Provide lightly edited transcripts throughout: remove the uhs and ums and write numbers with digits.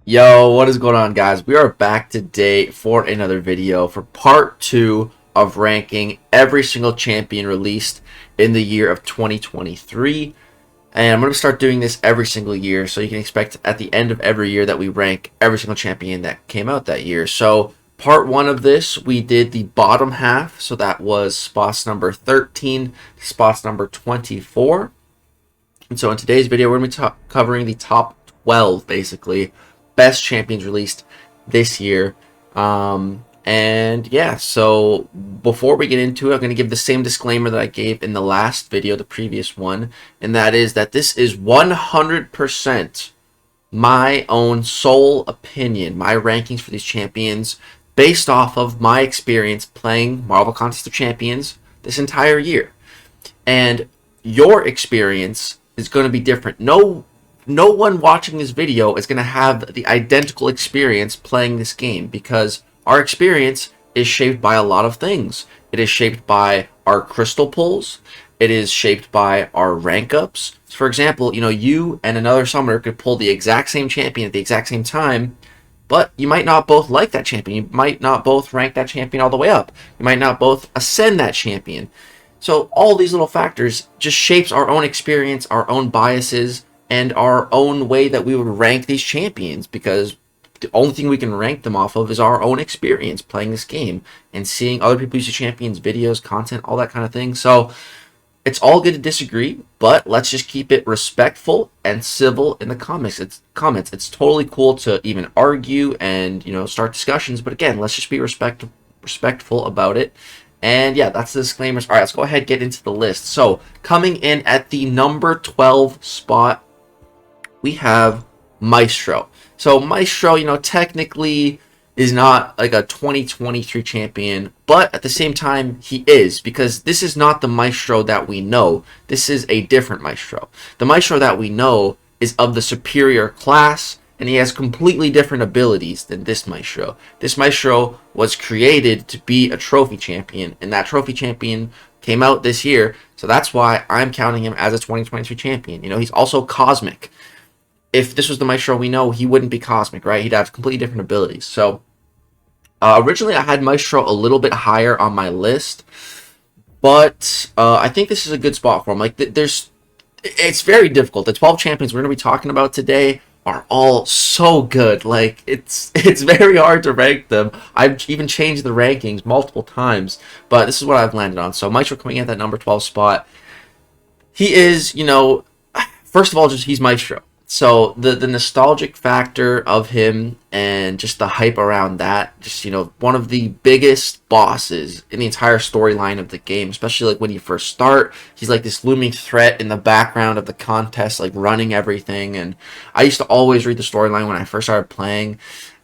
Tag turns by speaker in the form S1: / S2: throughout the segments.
S1: Yo, what is going on, guys? We are back today for another video for part 2 of ranking every single champion released in the year of 2023. And I'm going to start doing this every single year, so you can expect at the end of every year that we rank every single champion that came out that year. So part 1 of this, we did the bottom half, so that was spots number 13 to spots number 24. And so in today's video, we're going to be covering the top 12, basically, best champions released this year. And yeah, so before we get into it, I'm going to give the same disclaimer that I gave in the last video, the previous one, and that is that this is 100% my own sole opinion, my rankings for these champions based off of my experience playing Marvel Contest of Champions this entire year. And your experience is going to be different. No one watching this video is going to have the identical experience playing this game, because our experience is shaped by a lot of things. It is shaped by our crystal pulls. It is shaped by our rank ups. So for example, you and another summoner could pull the exact same champion at the exact same time, but you might not both like that champion. You might not both rank that champion all the way up. You might not both ascend that champion. So all these little factors just shapes our own experience, our own biases, and our own way that we would rank these champions, because the only thing we can rank them off of is our own experience playing this game and seeing other people use the champions, videos, content, all that kind of thing. So it's all good to disagree, but let's just keep it respectful and civil in the comments. It's totally cool to even argue and start discussions, but again, let's just be respectful about it. And yeah, that's the disclaimers. All right, let's go ahead and get into the list. So coming in at the number 12 spot, we have Maestro. So Maestro, technically is not like a 2023 champion, but at the same time, he is, because this is not the Maestro that we know. This is a different Maestro. The Maestro that we know is of the superior class, and he has completely different abilities than this Maestro. This Maestro was created to be a trophy champion, and that trophy champion came out this year, so that's why I'm counting him as a 2023 champion. He's also cosmic. If this was the Maestro we know, he wouldn't be cosmic, right? He'd have completely different abilities. So originally I had Maestro a little bit higher on my list, but I think this is a good spot for him. It's very difficult. The 12 champions we're going to be talking about today are all so good. It's very hard to rank them. I've even changed the rankings multiple times, but this is what I've landed on. So Maestro coming in at that number 12 spot. He is, first of all, he's Maestro. So the nostalgic factor of him and just the hype around that, just, one of the biggest bosses in the entire storyline of the game, especially when you first start. He's like this looming threat in the background of the contest, running everything. And I used to always read the storyline when I first started playing.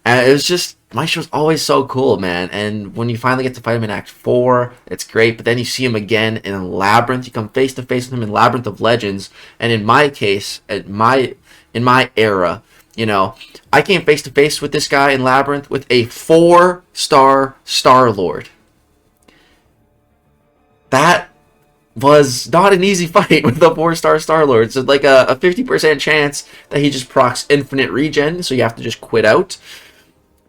S1: And it was just, Maestro's always so cool, man. And when you finally get to fight him in Act 4, it's great. But then you see him again in Labyrinth. You come face to face with him in Labyrinth of Legends. And in my case, in my era, I came face to face with this guy in Labyrinth with a 4-star Star-Lord. That was not an easy fight with a 4-star Star-Lord. So like a 50% chance that he just procs infinite regen, so you have to just quit out.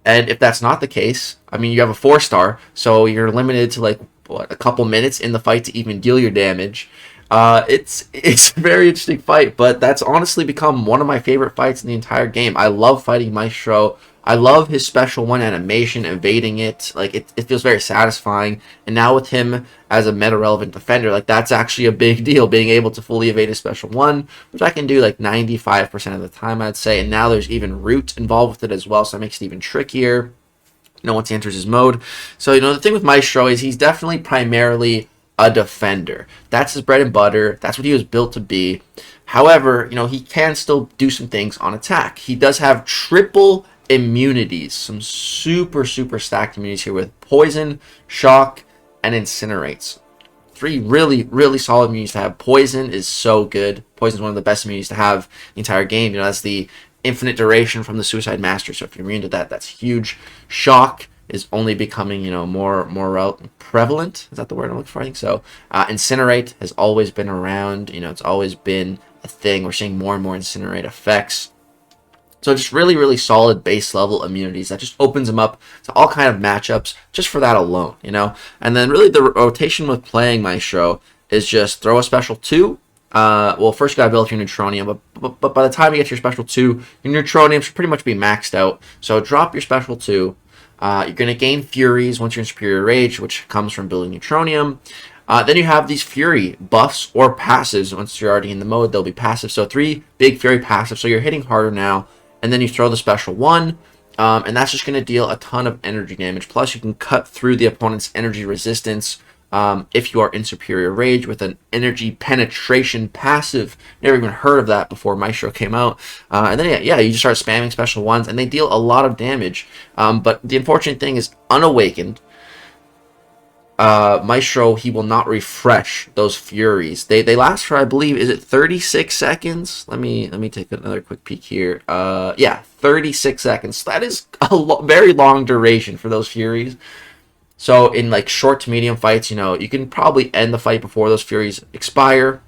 S1: And if that's not the case, you have a 4-star, so you're limited to a couple minutes in the fight to even deal your damage. It's a very interesting fight, but that's honestly become one of my favorite fights in the entire game. I love fighting Maestro. I love his special one animation, evading it. It feels very satisfying. And now with him as a meta-relevant defender, that's actually a big deal, being able to fully evade his special one, which I can do 95% of the time, I'd say. And now there's even root involved with it as well, so that makes it even trickier, once he enters his mode. So, the thing with Maestro is he's definitely primarily a defender. That's his bread and butter. That's what he was built to be. However, he can still do some things on attack. He does have triple immunities, some super stacked immunities here with Poison, Shock, and Incinerates. 3 really solid immunities to have. Poison is so good. Poison is one of the best immunities to have the entire game. That's the infinite duration from the Suicide Master, so if you're immune to that, that's huge. Shock is only becoming, more prevalent. Is that the word I'm looking for? I think so. Incinerate has always been around. It's always been a thing. We're seeing more and more Incinerate effects. So just really, really solid base level immunities that just opens him up to all kind of matchups just for that alone, you know? And then really the rotation with playing Maestro is just throw a special 2. Well, first you gotta build your Neutronium, but by the time you get your special 2, your Neutronium should pretty much be maxed out. So drop your special 2. You're going to gain Furies once you're in Superior Rage, which comes from building Neutronium. Then you have these Fury buffs or passives. Once you're already in the mode, they'll be passive. So 3 big Fury passives, so you're hitting harder now. And then you throw the special 1, and that's just going to deal a ton of energy damage. Plus, you can cut through the opponent's energy resistance if you are in Superior Rage with an energy penetration passive. Never even heard of that before Maestro came out. And then, yeah, you just start spamming special 1s, and they deal a lot of damage. But the unfortunate thing is, unawakened, Maestro, he will not refresh those Furies. They last for, I believe, is it 36 seconds? Let me take another quick peek here. Yeah, 36 seconds. That is a very long duration for those Furies. So in like short to medium fights, you know, you can probably end the fight before those Furies expire.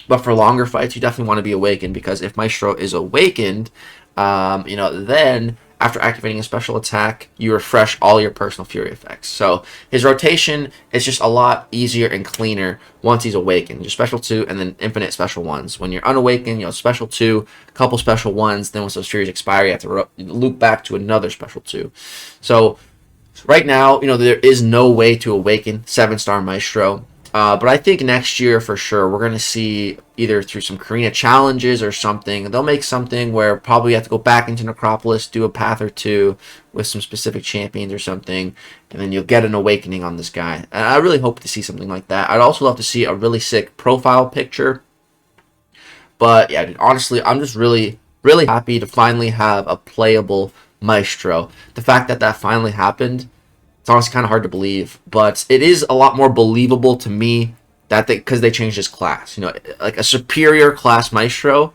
S1: But for longer fights, you definitely want to be awakened, because if Maestro is awakened, you know, then after activating a special attack, you refresh all your personal Fury effects. So his rotation is just a lot easier and cleaner once he's awakened. Your special 2 and then infinite special 1s. When you're unawakened, you know, special 2, couple special 1s, then once those Furies expire, you have to loop back to another special 2. So right now, you know, there is no way to awaken 7-star Maestro. But I think next year, for sure, we're going to see either through some Karina challenges or something, they'll make something where probably you have to go back into Necropolis, do a path or 2 with some specific champions or something, and then you'll get an awakening on this guy. And I really hope to see something like that. I'd also love to see a really sick profile picture. But yeah, dude, honestly, I'm just really, really happy to finally have a playable Maestro. The fact that that finally happened, it's honestly kind of hard to believe, but it is a lot more believable to me that because they changed his class. You know, like a superior class Maestro,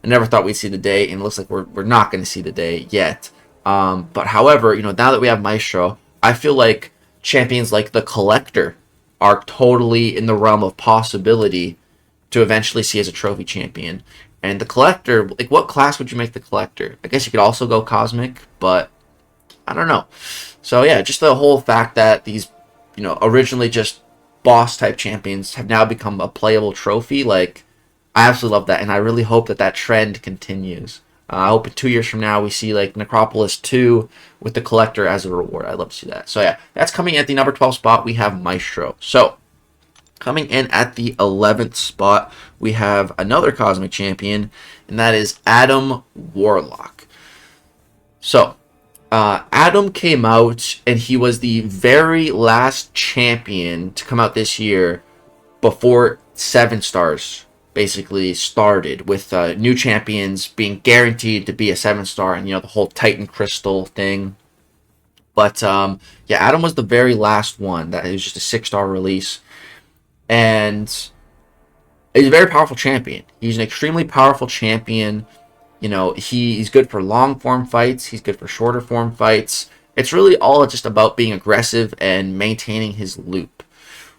S1: I never thought we'd see the day, and it looks like we're not going to see the day yet. But however, you know, now that we have Maestro, I feel like champions like the Collector are totally in the realm of possibility to eventually see as a trophy champion. And the Collector, like, what class would you make the Collector? I guess you could also go Cosmic, but I don't know. So yeah, just the whole fact that these, you know, originally just boss type champions have now become a playable trophy, like, I absolutely love that, and I really hope that that trend continues. I hope in 2 years from now we see like Necropolis 2 with the Collector as a reward. I'd love to see that. So yeah, that's coming at the number 12 spot. We have Maestro. So coming in at the 11th spot, we have another Cosmic Champion, and that is Adam Warlock. So Adam came out, and he was the very last champion to come out this year before 7 stars basically started, with new champions being guaranteed to be a 7-star, and, you know, the whole Titan Crystal thing. But yeah, Adam was the very last one. That it was just a 6-star release, and he's a very powerful champion. He's an extremely powerful champion. You know, he's good for long form fights. He's good for shorter form fights. It's really all just about being aggressive and maintaining his loop,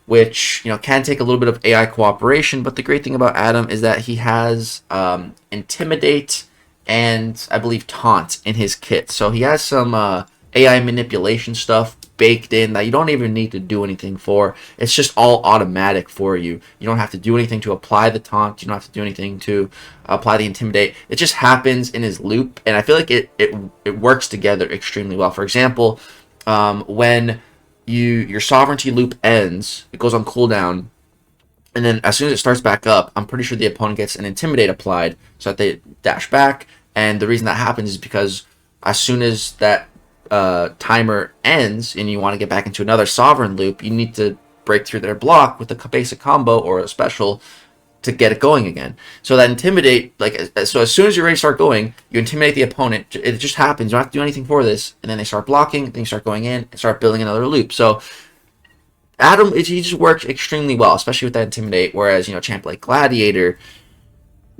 S1: which, you know, can take a little bit of AI cooperation. But the great thing about Adam is that he has Intimidate and, I believe, Taunt in his kit. So he has some AI manipulation stuff baked in that you don't even need to do anything for. It's just all automatic for you. You don't have to do anything to apply the Taunt. You don't have to do anything to apply the Intimidate. It just happens in his loop, and I feel like it works together extremely well. For example, when your Sovereignty loop ends, it goes on cooldown, and then as soon as it starts back up, I'm pretty sure the opponent gets an Intimidate applied so that they dash back. And the reason that happens is because as soon as that timer ends and you want to get back into another Sovereign loop, you need to break through their block with a basic combo or a special to get it going again. So that Intimidate, like, so as soon as you're ready to start going, you Intimidate the opponent. It just happens. You don't have to do anything for this, and then they start blocking, then you start going in and start building another loop. So Adam, he just works extremely well, especially with that Intimidate, whereas, you know, champ like Gladiator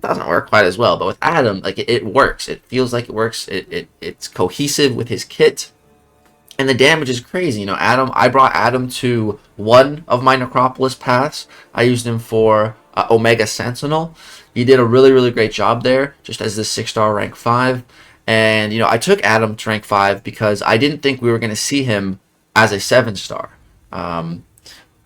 S1: doesn't work quite as well. But with Adam, like, it works. It feels like it works. It's cohesive with his kit, and the damage is crazy. You know, Adam, I brought Adam to one of my Necropolis paths. I used him for Omega Sentinel. He did a really, really great job there, just as this 6-star rank 5. And, I took Adam to rank 5 because I didn't think we were going to see him as a 7-star.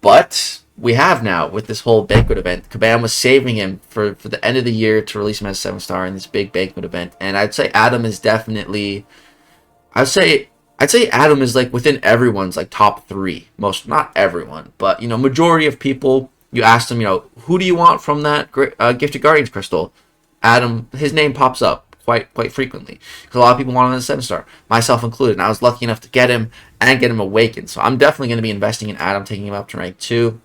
S1: But we have now with this whole banquet event. Kabam was saving him for the end of the year to release him as a 7-star in this big banquet event. And I'd say Adam is definitely, I'd say Adam is like within everyone's like top 3. Most, not everyone, but majority of people. You ask them, who do you want from that Gifted Guardians crystal? Adam, his name pops up quite frequently because a lot of people want him as a 7-star, myself included. And I was lucky enough to get him and get him awakened. So I'm definitely going to be investing in Adam, taking him up to rank 2.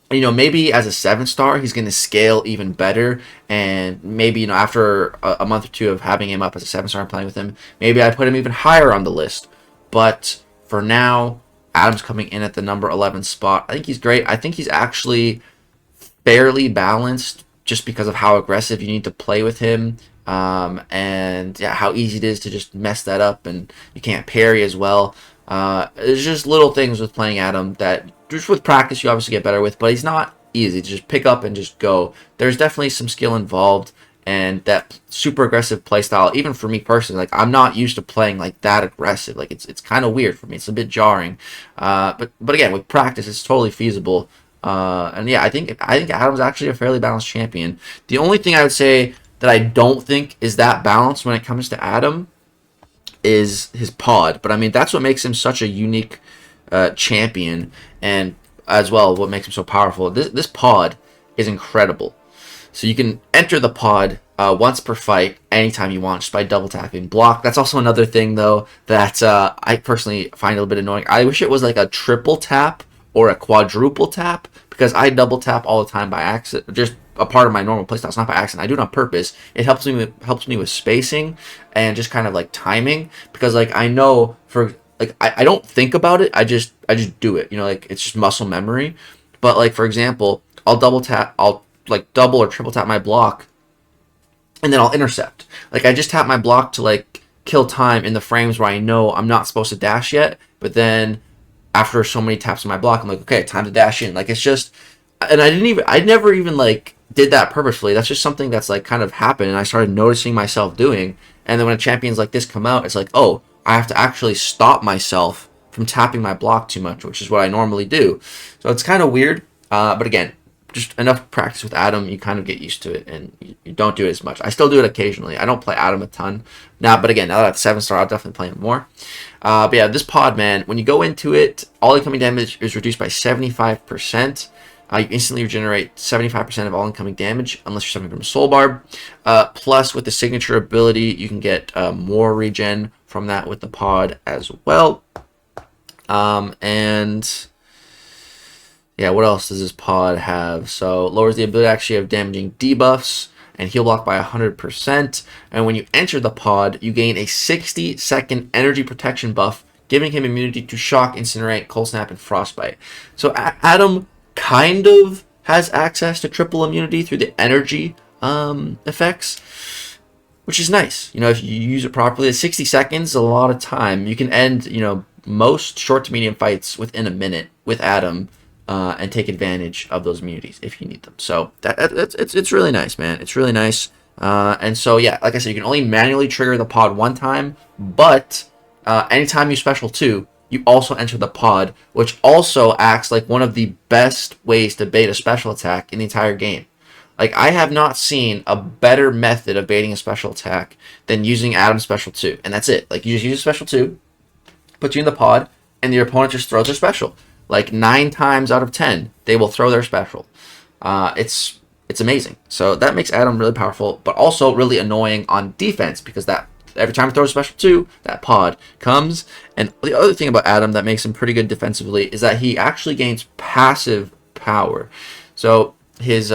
S1: Maybe as a 7-star, he's going to scale even better. And maybe, after a month or two of having him up as a 7-star and playing with him, maybe I put him even higher on the list. But for now, Adam's coming in at the number 11 spot. I think he's great. I think he's actually fairly balanced just because of how aggressive you need to play with him. And yeah, how easy it is to just mess that up, and you can't parry as well. There's just little things with playing Adam that just with practice you obviously get better with, but he's not easy to just pick up and just go. There's definitely some skill involved, and that super aggressive play style, even for me personally, like I'm not used to playing like that aggressive. Like it's kind of weird for me. It's a bit jarring. But again, with practice, it's totally feasible. And yeah, I think Adam's actually a fairly balanced champion. The only thing I would say that I don't think is that balanced when it comes to Adam is his pod. But I mean, that's what makes him such a unique champion, and as well what makes him so powerful. This pod is incredible. So you can enter the pod once per fight, anytime you want, just by double tapping block. That's also another thing though that I personally find a little bit annoying. I wish it was like a triple tap or a quadruple tap, because I double tap all the time by accident, just a part of my normal playstyle. It's not by accident. I do it on purpose. It helps me with spacing and just kind of like timing, because like I know for like I don't think about it. I just do it. Like it's just muscle memory. But like for example, I'll like double or triple tap my block, and then I'll intercept. Like I just tap my block to like kill time in the frames where I know I'm not supposed to dash yet, but then after so many taps on my block, I'm like, okay, time to dash in. Like it's just, and I never even like did that purposefully. That's just something that's like kind of happened, and I started noticing myself doing. And then when champions like this come out, it's like, oh, I have to actually stop myself from tapping my block too much, which is what I normally do. So it's kind of weird. But again, just enough practice with Adam, you kind of get used to it, and you don't do it as much. I still do it occasionally. I don't play Adam a ton now, but again, now that I have 7-star, I'll definitely play him more. But yeah, this pod, man, when you go into it, all incoming damage is reduced by 75%. You instantly regenerate 75% of all incoming damage, unless you're suffering from a soul barb. Plus, with the signature ability, you can get more regen from that with the pod as well. And yeah, what else does this pod have? So lowers the ability actually of damaging debuffs and heal block by 100%. And when you enter the pod, you gain a 60-second energy protection buff, giving him immunity to shock, incinerate, cold snap, and frostbite. So Adam kind of has access to triple immunity through the energy effects, which is nice. If you use it properly, 60 seconds is a lot of time. You can end, most short to medium fights within a minute with Adam. And take advantage of those immunities if you need them. So it's really nice, man. It's really nice. And so yeah, like I said, you can only manually trigger the pod one time, but anytime you special 2, you also enter the pod, which also acts like one of the best ways to bait a special attack in the entire game. Like I have not seen a better method of baiting a special attack than using Adam's special 2, and that's it. Like you just use a special 2, put you in the pod, and your opponent just throws their special. Like 9 times out of 10, they will throw their special. It's amazing. So that makes Adam really powerful, but also really annoying on defense, because that every time he throws a special 2, that pod comes. And the other thing about Adam that makes him pretty good defensively is that he actually gains passive power. So his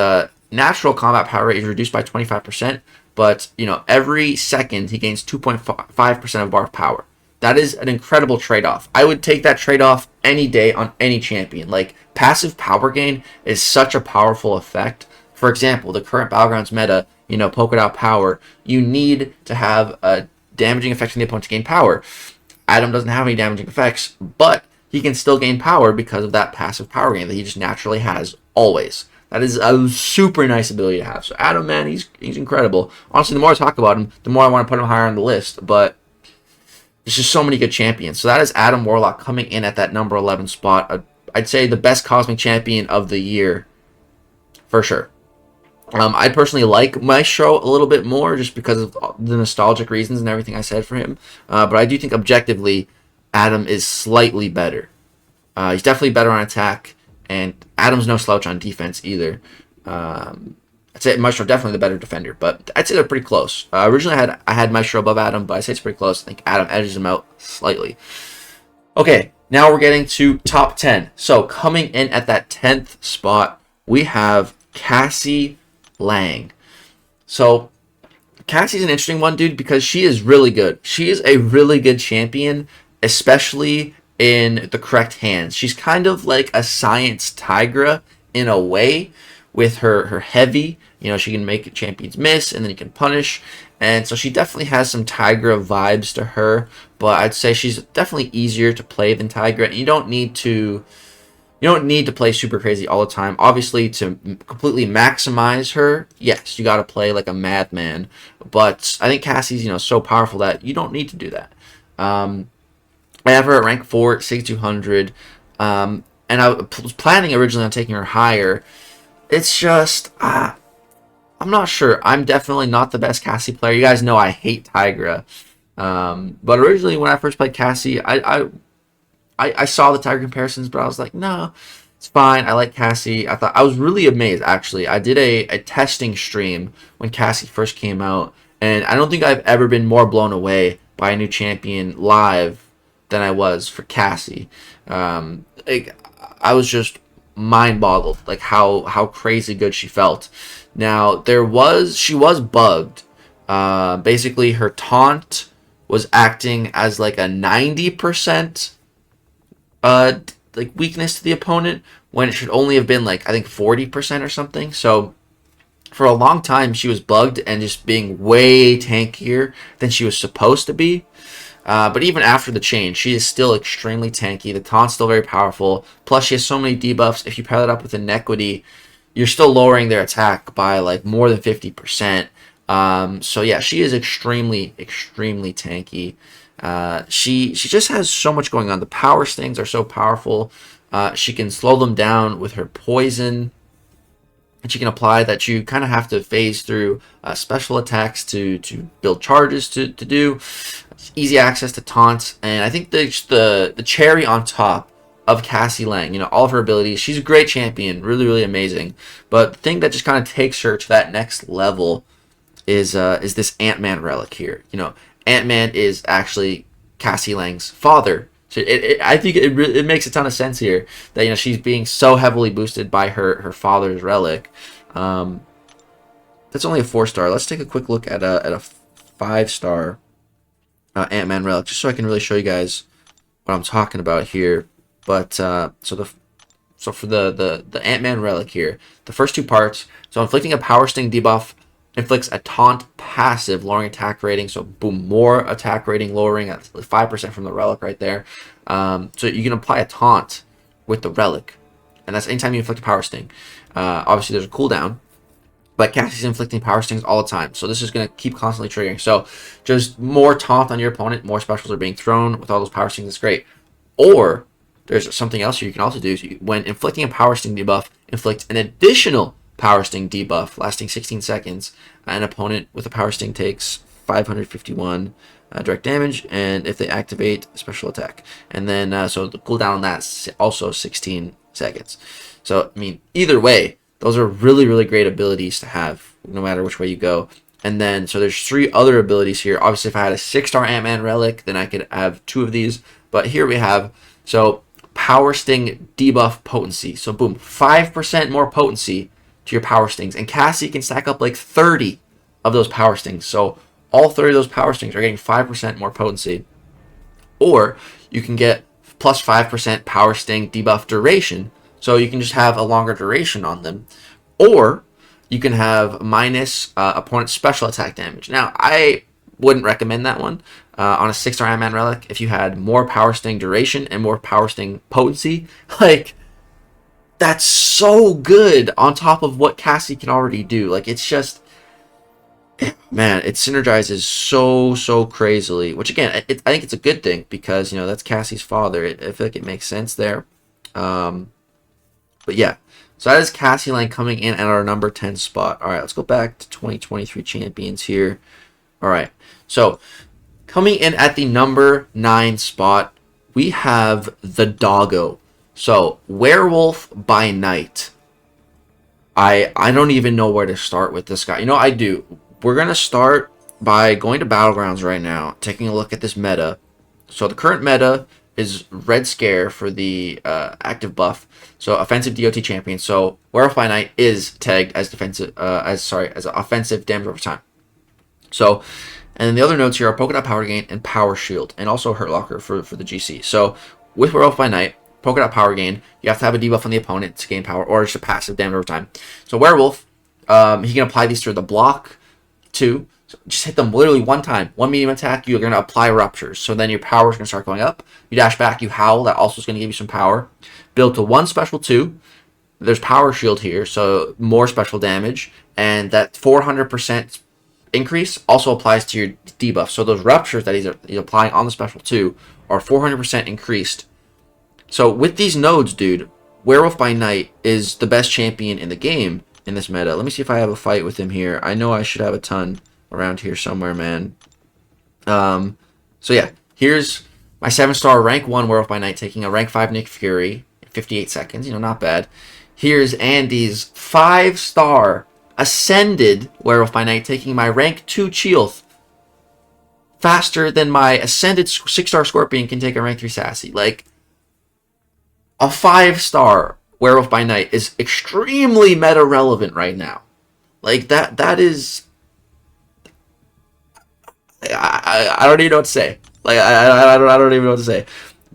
S1: natural combat power rate is reduced by 25%, but every second he gains 2.5% of bar power. That is an incredible trade-off. I would take that trade-off any day on any champion. Like, passive power gain is such a powerful effect. For example, the current Battlegrounds meta, polka dot power, you need to have a damaging effect on the opponent to gain power. Adam doesn't have any damaging effects, but he can still gain power because of that passive power gain that he just naturally has always. That is a super nice ability to have. So Adam, man, he's incredible. Honestly, the more I talk about him, the more I want to put him higher on the list. But there's just so many good champions. So that is Adam Warlock coming in at that number 11 spot. I'd say the best Cosmic Champion of the year, for sure. I personally like Maestro a little bit more just because of the nostalgic reasons and everything I said for him. But I do think objectively, Adam is slightly better. He's definitely better on attack, and Adam's no slouch on defense either. I'd say Maestro definitely the better defender, but I'd say they're pretty close. Originally, I had Maestro above Adam, but I'd say it's pretty close. I think Adam edges him out slightly. Okay, now we're getting to top 10. So coming in at that 10th spot, we have Cassie Lang. So Cassie's an interesting one, dude, because she is really good. She is a really good champion, especially in the correct hands. She's kind of like a Science Tigra in a way with her heavy. You know, she can make champions miss and then you can punish. And so she definitely has some Tigra vibes to her, but I'd say she's definitely easier to play than Tigra. And you don't need to play super crazy all the time. Obviously, to completely maximize her, yes, you got to play like a madman. But I think Cassie's, so powerful that you don't need to do that. I have her at rank 4, 6200. And I was planning originally on taking her higher. It's just, I'm not sure. I'm definitely not the best Cassie player. You guys know I hate Tigra. But originally, when I first played Cassie, I saw the Tigra comparisons, but I was like, no, it's fine. I like Cassie. I was really amazed, actually. I did a testing stream when Cassie first came out, and I don't think I've ever been more blown away by a new champion live than I was for Cassie. I was just mind-boggled, like how crazy good she felt. Now, she was bugged. Basically, her taunt was acting as like a 90% like weakness to the opponent when it should only have been like I think 40% or something. So for a long time she was bugged and just being way tankier than she was supposed to be. But even after the change, she is still extremely tanky. The taunt's still very powerful. Plus she has so many debuffs. If you pair that up with Inequity, you're still lowering their attack by like more than 50%. So yeah, she is extremely tanky. She just has so much going on. The power stings are so powerful. She can slow them down with her poison, and she can apply that. You kind of have to phase through special attacks to build charges to do. Easy access to taunts, and I think the cherry on top of Cassie Lang, all of her abilities. She's a great champion, really amazing. But the thing that just kind of takes her to that next level is this Antman relic here. Antman is actually Cassie Lang's father. So I think it makes a ton of sense here that she's being so heavily boosted by her father's relic. That's only a 4-star. Let's take a quick look at a 5-star Antman relic, just so I can really show you guys what I'm talking about here. But so for the Antman relic here, the first 2 parts. So inflicting a power sting debuff inflicts a taunt passive, lowering attack rating. So boom, more attack rating lowering at 5% from the relic right there. So you can apply a taunt with the relic, and that's anytime you inflict a power sting. Obviously there's a cooldown, but Cassie's inflicting power stings all the time, so this is going to keep constantly triggering. So just more taunt on your opponent, more specials are being thrown with all those power stings. It's great. Or there's something else you can also do. So when inflicting a power sting debuff, inflict an additional power sting debuff lasting 16 seconds. An opponent with a power sting takes 551 direct damage, and if they activate, special attack. And then so the cooldown on that's also 16 seconds. So I mean, either way, those are really great abilities to have no matter which way you go. And then so there's 3 other abilities here. Obviously, if I had a 6-star Antman relic, then I could have 2 of these. But here we have power sting debuff potency. So boom, 5% more potency to your power stings, and Cassie can stack up like 30 of those power stings. So all 30 of those power stings are getting 5% more potency. Or you can get plus 5% power sting debuff duration, so you can just have a longer duration on them. Or you can have minus opponent special attack damage. Now I wouldn't recommend that one on a 6-star Antman relic. If you had more power sting duration and more power sting potency, like that's so good on top of what Cassie can already do. Like, it's just, man, it synergizes so crazily. Which again, I think it's a good thing because, you know, that's Cassie's father. I feel like it makes sense there. But yeah, so that is Cassie Lang coming in at our number 10 spot. All right, let's go back to 2023 champions here. All right, so coming in at the number 9 spot, we have the Doggo. So Werewolf by Night. I don't even know where to start with this guy. You know, I do. We're going to start by going to Battlegrounds right now, taking a look at this meta. So the current meta is Red Scare for the active buff. So offensive DOT champion. So Werewolf by Night is tagged as defensive, as offensive damage over time. So, and then the other notes here are Polka Dot Power Gain and Power Shield, and also Hurt Locker for the GC. So with Werewolf by Night, Polka Dot Power Gain, you have to have a debuff on the opponent to gain power, or just a passive damage over time. So Werewolf, he can apply these through the block too. So just hit them literally one time. One medium attack, you're going to apply Ruptures. So then your power is going to start going up. You dash back, you Howl. That also is going to give you some power. Build to 1 special 2. There's Power Shield here, so more special damage. And that 400% increase also applies to your debuff. So those Ruptures that he's applying on the special 2 are 400% increased. So with these nodes, dude, Werewolf by Night is the best champion in the game in this meta. Let me see if I have a fight with him here. I know I should have a ton around here somewhere, man. So yeah, here's my 7-star rank 1 Werewolf by Night taking a rank 5 Nick Fury in 58 seconds. You know, not bad. Here's Andy's 5-star Ascended Werewolf by Night taking my rank 2 Chee'ilth faster than my Ascended 6-star Scorpion can take a rank 3 Sassy. Like, a 5-star Werewolf by Night is extremely meta relevant right now. Like, that is... I don't even know what to say. Like, I don't even know what to say.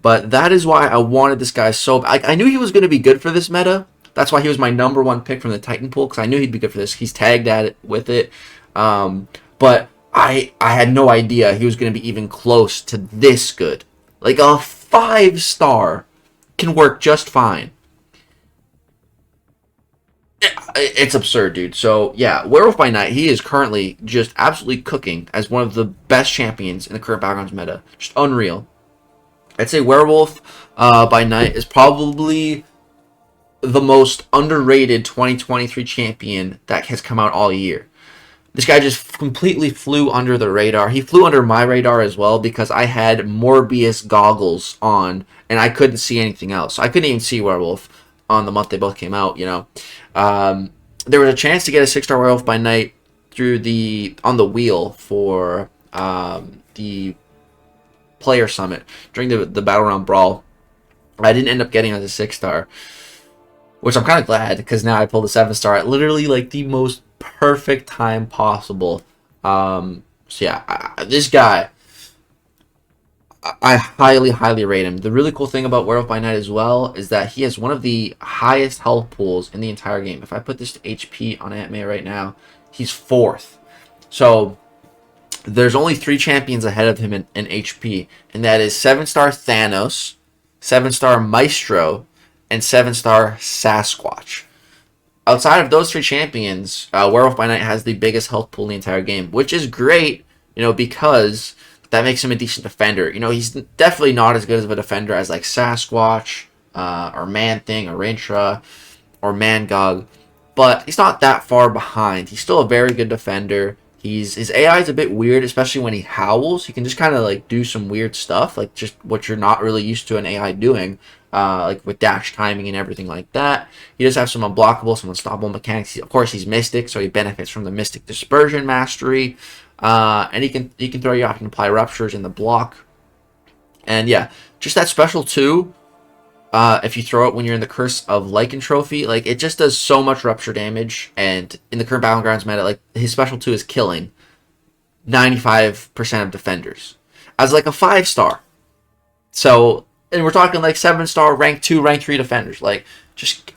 S1: But that is why I wanted this guy so... I knew he was going to be good for this meta. That's why he was my number 1 pick from the Titan pool, because I knew he'd be good for this. He's tagged at it with it. But I had no idea he was going to be even close to this good. Like, a 5-star can work just fine. It's absurd, dude. So, yeah, Werewolf by Night, he is currently just absolutely cooking as one of the best champions in the current Battlegrounds meta. Just unreal. I'd say Werewolf by Night is probably the most underrated 2023 champion that has come out all year. This guy just completely flew under the radar. He flew under my radar as well because I had Morbius goggles on and I couldn't see anything else. So I couldn't even see Werewolf on the month they both came out, you know. There was a chance to get a 6-star Werewolf by Night through on the wheel for the player summit during the Battle Round Brawl. I didn't end up getting as a 6-star, which I'm kind of glad because now I pulled a 7-star at literally like the most perfect time possible. So yeah, this guy, I highly rate him. The really cool thing about Werewolf by Night as well is that he has one of the highest health pools in the entire game. If I put this to HP on Antman right now, he's 4th. So there's only 3 champions ahead of him in HP, and that is 7-star Thanos, 7-star Maestro, and 7-star Sasquatch. Outside of those 3 champions, Werewolf by Night has the biggest health pool in the entire game, which is great, you know, because that makes him a decent defender. You know, he's definitely not as good of a defender as like Sasquatch, or Man-Thing, or Intra, or Mangog, but he's not that far behind. He's still a very good defender. His AI is a bit weird, especially when he howls. He can just kind of like do some weird stuff, like just what you're not really used to an AI doing, like with dash timing and everything like that. He does have some unblockable, some unstoppable mechanics. Of course, he's Mystic, so he benefits from the Mystic Dispersion mastery. And he can throw you off and apply Ruptures in the block. And yeah, just that special 2. If you throw it when you're in the Curse of Lycantrophy, like, it just does so much Rupture damage, and in the current Battlegrounds meta, like, his special 2 is killing 95% of defenders as like a 5-star. So, and we're talking like 7-star, rank 2, rank 3 defenders. Like, just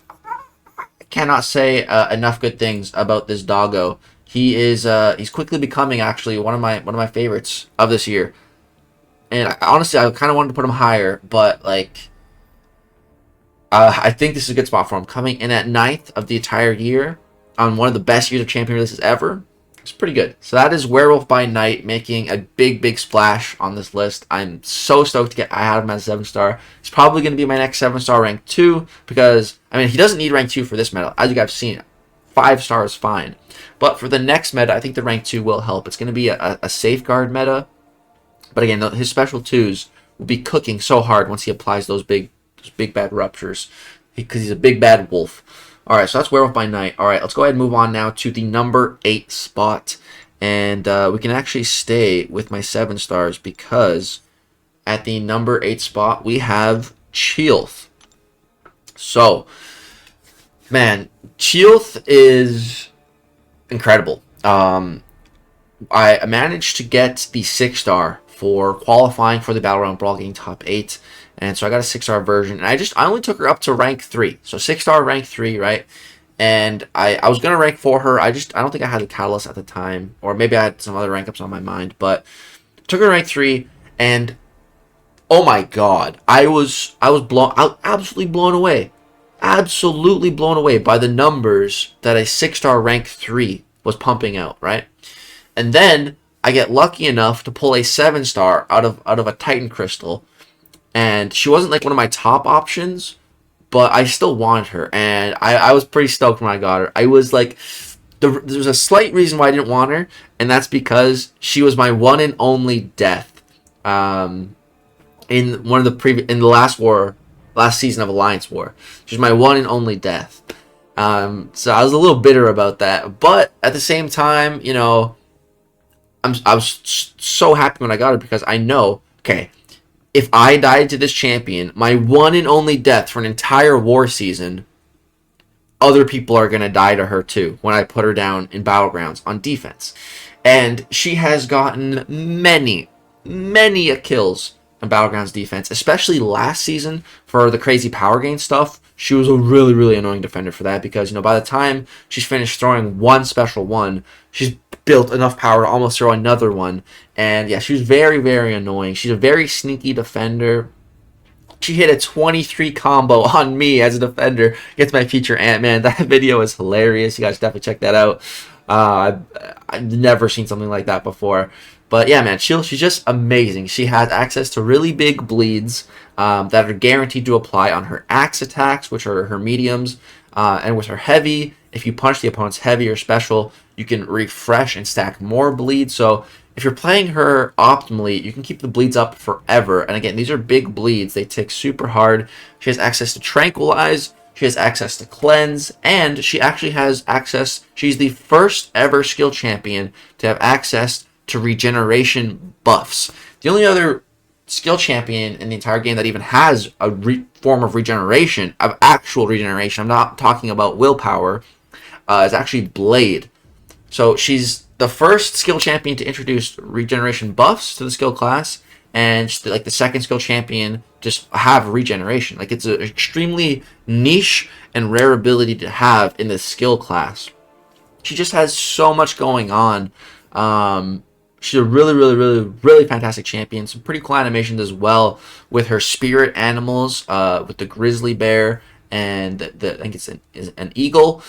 S1: I cannot say enough good things about this Doggo. He is he's quickly becoming actually one of my favorites of this year. And honestly, I kind of wanted to put him higher, but like, I think this is a good spot for him. Coming in at 9th of the entire year on one of the best years of champion releases ever. It's pretty good. So that is Werewolf by Night making a big splash on this list. I'm so stoked to get I have him as a 7-star. He's probably going to be my next 7-star rank 2 because, I mean, he doesn't need rank 2 for this meta. As you guys have seen, 5 stars fine. But for the next meta, I think the rank 2 will help. It's going to be a safeguard meta. But again, his special 2s will be cooking so hard once he applies those big bad ruptures because he's a big bad wolf. Alright, so that's Werewolf by Night. Alright, let's go ahead and move on now to the number 8 spot. And we can actually stay with my 7 stars because at the number 8 spot, we have Chee'ilth. So, man, Chee'ilth is incredible. I managed to get the 6-star for qualifying for the Battle Round Brawl, getting top 8. And so I got a 6-star version, and I only took her up to rank 3. So 6-star, rank 3, right? And I was gonna rank for her. I don't think I had the catalyst at the time, or maybe I had some other rank ups on my mind. But took her to rank 3, and oh my god, I was absolutely blown away, absolutely blown away by the numbers that a 6-star rank 3 was pumping out, right? And then I get lucky enough to pull a 7-star out of a Titan Crystal. And she wasn't like one of my top options, but I still wanted her. And I was pretty stoked when I got her. I was like, there's a slight reason why I didn't want her, and that's because she was my one and only death. In one of the in the last season of Alliance War. She was my one and only death. So I was a little bitter about that. But at the same time, you know, I was so happy when I got her because I know, okay, if I died to this champion, my one and only death for an entire war season, other people are going to die to her too when I put her down in Battlegrounds on defense. And she has gotten many kills on Battlegrounds defense, especially last season for the crazy power gain stuff. She was a really annoying defender for that because, you know, by the time she's finished throwing one special one, she's built enough power to almost throw another one. And yeah, she was very annoying. She's a very sneaky defender. She hit a 23 combo on me as a defender against my Future Antman. That video is hilarious. You guys definitely check that out. I've never seen something like that before. But yeah, man, she's just amazing. She has access to really big bleeds that are guaranteed to apply on her axe attacks, which are her mediums. And with her heavy, if you punch the opponent's heavy or special, you can refresh and stack more bleed. So if you're playing her optimally, you can keep the bleeds up forever. And again, these are big bleeds. They tick super hard. She has access to Tranquilize. She has access to Cleanse. And she actually has access. She's the first ever skill champion to have access to regeneration buffs. The only other skill champion in the entire game that even has a form of regeneration, of actual regeneration, I'm not talking about willpower, is actually Blade. So she's the first skill champion to introduce regeneration buffs to the skill class, and she's like the second skill champion just have regeneration. Like, it's an extremely niche and rare ability to have in this skill class. She just has so much going on. She's a really fantastic champion. Some pretty cool animations as well with her spirit animals, with the grizzly bear and I think it's an eagle.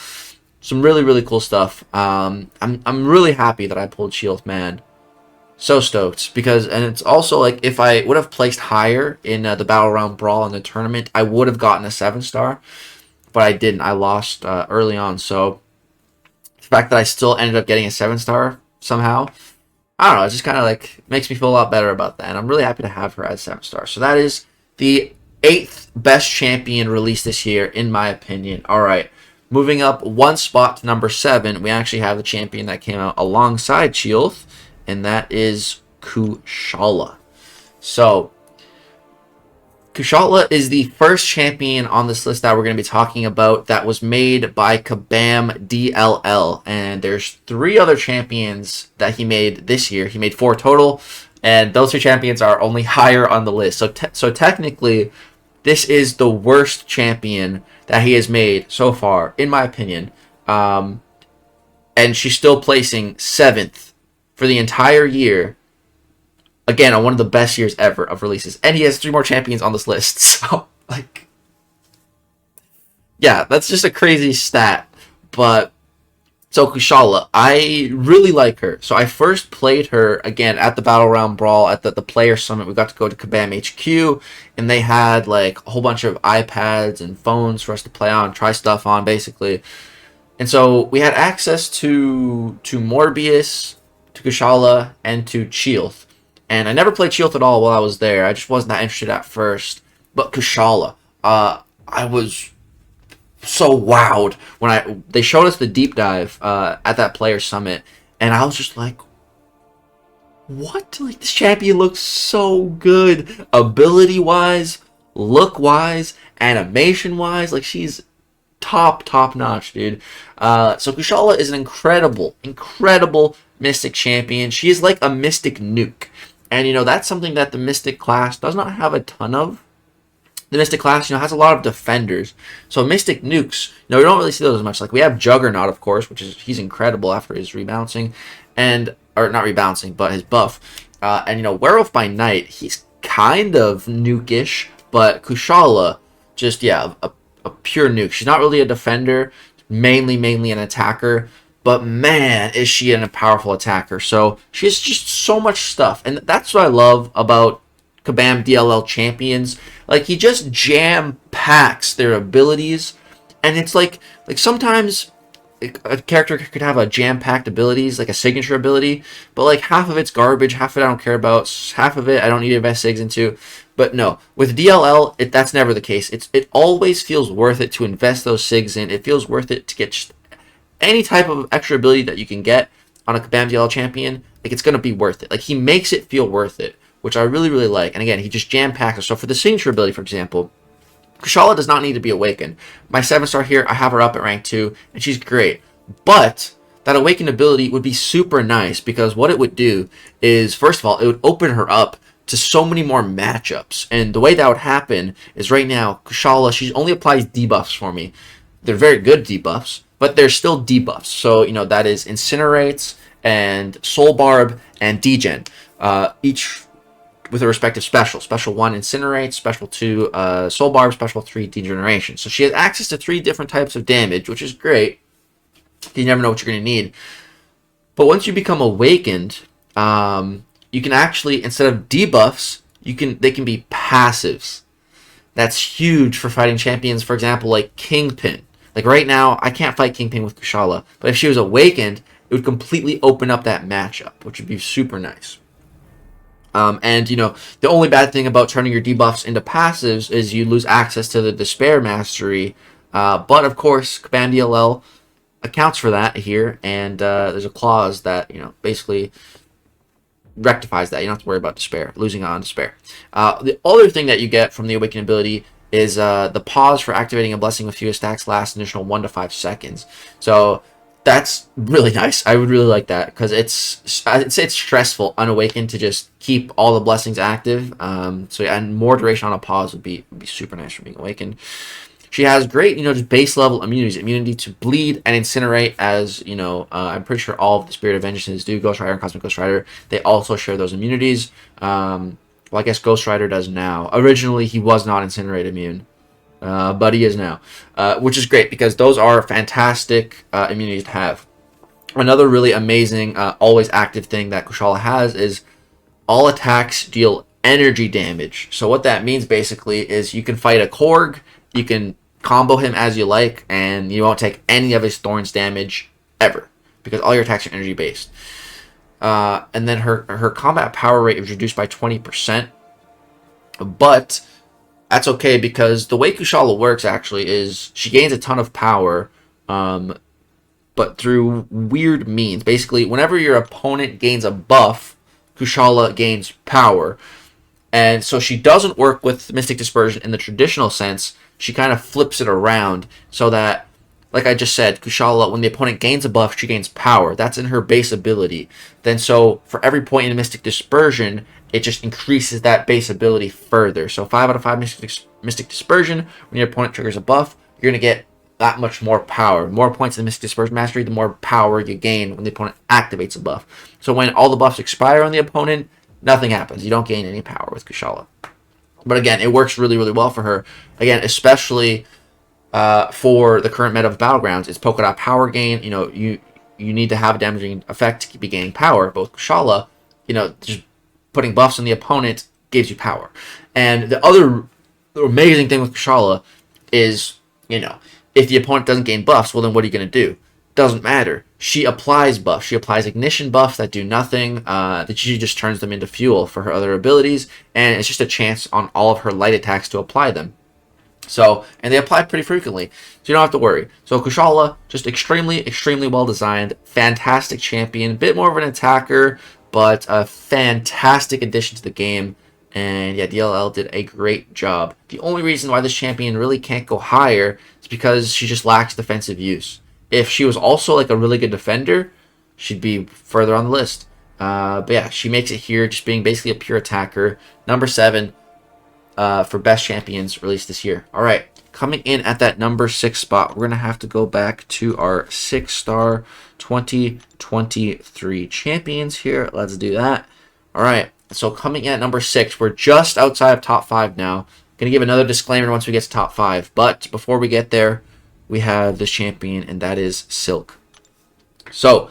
S1: Some really cool stuff. I'm really happy that I pulled Chee'ilth, man. So stoked because, and it's also like if I would have placed higher in the Battle Round Brawl in the tournament, I would have gotten a 7-star, but I didn't. I lost early on. So the fact that I still ended up getting a 7-star somehow, I don't know, it just kind of like makes me feel a lot better about that. And I'm really happy to have her as 7-star. So that is the 8th best champion released this year, in my opinion. All right. Moving up one spot to number 7, we actually have the champion that came out alongside Chee'ilth, and that is Kushala. So, Kushala is the first champion on this list that we're going to be talking about that was made by Kabam DLL. And there's 3 other champions that he made this year. He made 4 total, and those 2 champions are only higher on the list. So technically, this is the worst champion that he has made so far, in my opinion. And she's still placing 7th for the entire year. Again, on one of the best years ever of releases. And he has 3 more champions on this list. So, like, Yeah, that's just a crazy stat. But so Kushala, I really like her. So I first played her again at the Battle Round Brawl at the Player Summit. We got to go to Kabam HQ, and they had like a whole bunch of iPads and phones for us to play on, try stuff on, basically. And so we had access to Morbius, to Kushala, and to Chee'ilth. And I never played Chee'ilth at all while I was there. I just wasn't that interested at first. But Kushala, I was so wowed when they showed us the deep dive at that Player Summit, and I was just like, what? Like, this champion looks so good, ability wise, look wise, animation wise. Like, she's top notch, dude. So Kushala is an incredible Mystic champion. She is like a Mystic nuke, and that's something that the Mystic class does not have a ton of. The Mystic class, has a lot of defenders. So Mystic nukes, we don't really see those as much. Like, we have Juggernaut, of course, he's incredible after his rebouncing, or not rebouncing, but his buff. And Werewolf by Night, he's kind of nuke-ish, but Kushala, just, yeah, a pure nuke. She's not really a defender, mainly an attacker, but man, is she a powerful attacker. So she has just so much stuff, and that's what I love about Kabam DLL champions. Like, he just jam packs their abilities, and it's like sometimes a character could have a jam packed abilities, like a signature ability, but like half of it's garbage, half of it I don't care about, half of it I don't need to invest SIGs into. But no, with DLL, that's never the case. It always feels worth it to invest those SIGs in. It feels worth it to get just any type of extra ability that you can get on a Kabam DLL champion. Like, it's gonna be worth it. Like, he makes it feel worth it, which I really like. And again, he just jam-packs her. So for the signature ability, for example, Kushala does not need to be awakened. My 7-star here, I have her up at rank 2, and she's great. But that awakened ability would be super nice, because what it would do is, first of all, it would open her up to so many more matchups. And the way that would happen is, right now, Kushala, she only applies debuffs for me. They're very good debuffs, but they're still debuffs. So, that is Incinerates and Soul Barb and Degen. Each with a respective special. Special 1, Incinerate. Special 2, Soul Barb. Special 3, Degeneration. So she has access to 3 different types of damage, which is great. You never know what you're going to need. But once you become awakened, you can actually, instead of debuffs, they can be passives. That's huge for fighting champions, for example, like Kingpin. Like, right now, I can't fight Kingpin with Kushala, but if she was awakened, it would completely open up that matchup, which would be super nice. And the only bad thing about turning your debuffs into passives is you lose access to the Despair Mastery. But of course, Kabam DLL accounts for that here, and there's a clause that basically rectifies that. You don't have to worry about losing on Despair. The other thing that you get from the Awaken ability is the pause for activating a blessing with fewest stacks lasts an additional 1 to 5 seconds. So that's really nice. I would really like that, because it's stressful unawakened to just keep all the blessings active. So yeah, and more duration on a pause would be super nice for being awakened. She has great, just base level immunities, immunity to bleed and incinerate, as I'm pretty sure all of the Spirit of Vengeances do. Ghost Rider and Cosmic Ghost Rider, they also share those immunities. Well, I guess Ghost Rider does now. Originally, he was not incinerate immune. But he is now, which is great, because those are fantastic immunities to have. Another really amazing, always active thing that Kushala has is all attacks deal energy damage. So what that means basically is you can fight a Korg, you can combo him as you like, and you won't take any of his Thorns damage ever, because all your attacks are energy based. And then her combat power rate is reduced by 20%, but that's okay, because the way Kushala works actually is she gains a ton of power, but through weird means. Basically, whenever your opponent gains a buff, Kushala gains power. And so she doesn't work with Mystic Dispersion in the traditional sense. She kind of flips it around so that, like I just said, Kushala, when the opponent gains a buff, she gains power. That's in her base ability. Then so for every point in Mystic Dispersion, it just increases that base ability further. So 5 out of 5 Mystic Dispersion, when your opponent triggers a buff, you're going to get that much more power. More points in the Mystic Dispersion Mastery, the more power you gain when the opponent activates a buff. So when all the buffs expire on the opponent, nothing happens. You don't gain any power with Kushala. But again, it works really well for her. Again, especially for the current meta of Battlegrounds. It's polka dot power gain. You know, you need to have a damaging effect to be gaining power. But with Kushala, you know, just putting buffs on the opponent gives you power. And the other amazing thing with Kushala is, you know, if the opponent doesn't gain buffs, well, then what are you going to do? Doesn't matter. She applies buffs. She applies ignition buffs that do nothing. That she just turns them into fuel for her other abilities, and it's just a chance on all of her light attacks to apply them. So, and they apply pretty frequently, so you don't have to worry. So Kushala, just extremely well designed, fantastic champion, bit more of an attacker, but a fantastic addition to the game. And yeah, DLL did a great job. The only reason why this champion really can't go higher is because she just lacks defensive use. If she was also like a really good defender, she'd be further on the list. But yeah, she makes it here, just being basically a pure attacker. Number 7 for best champions released this year. All right, coming in at that number 6 spot, we're gonna have to go back to our 6-star 2023 champions here. Let's do that. All right, so coming in at number 6, we're just outside of top 5 now. Gonna give another disclaimer once we get to top 5, but before we get there, we have this champion, and that is Silk. So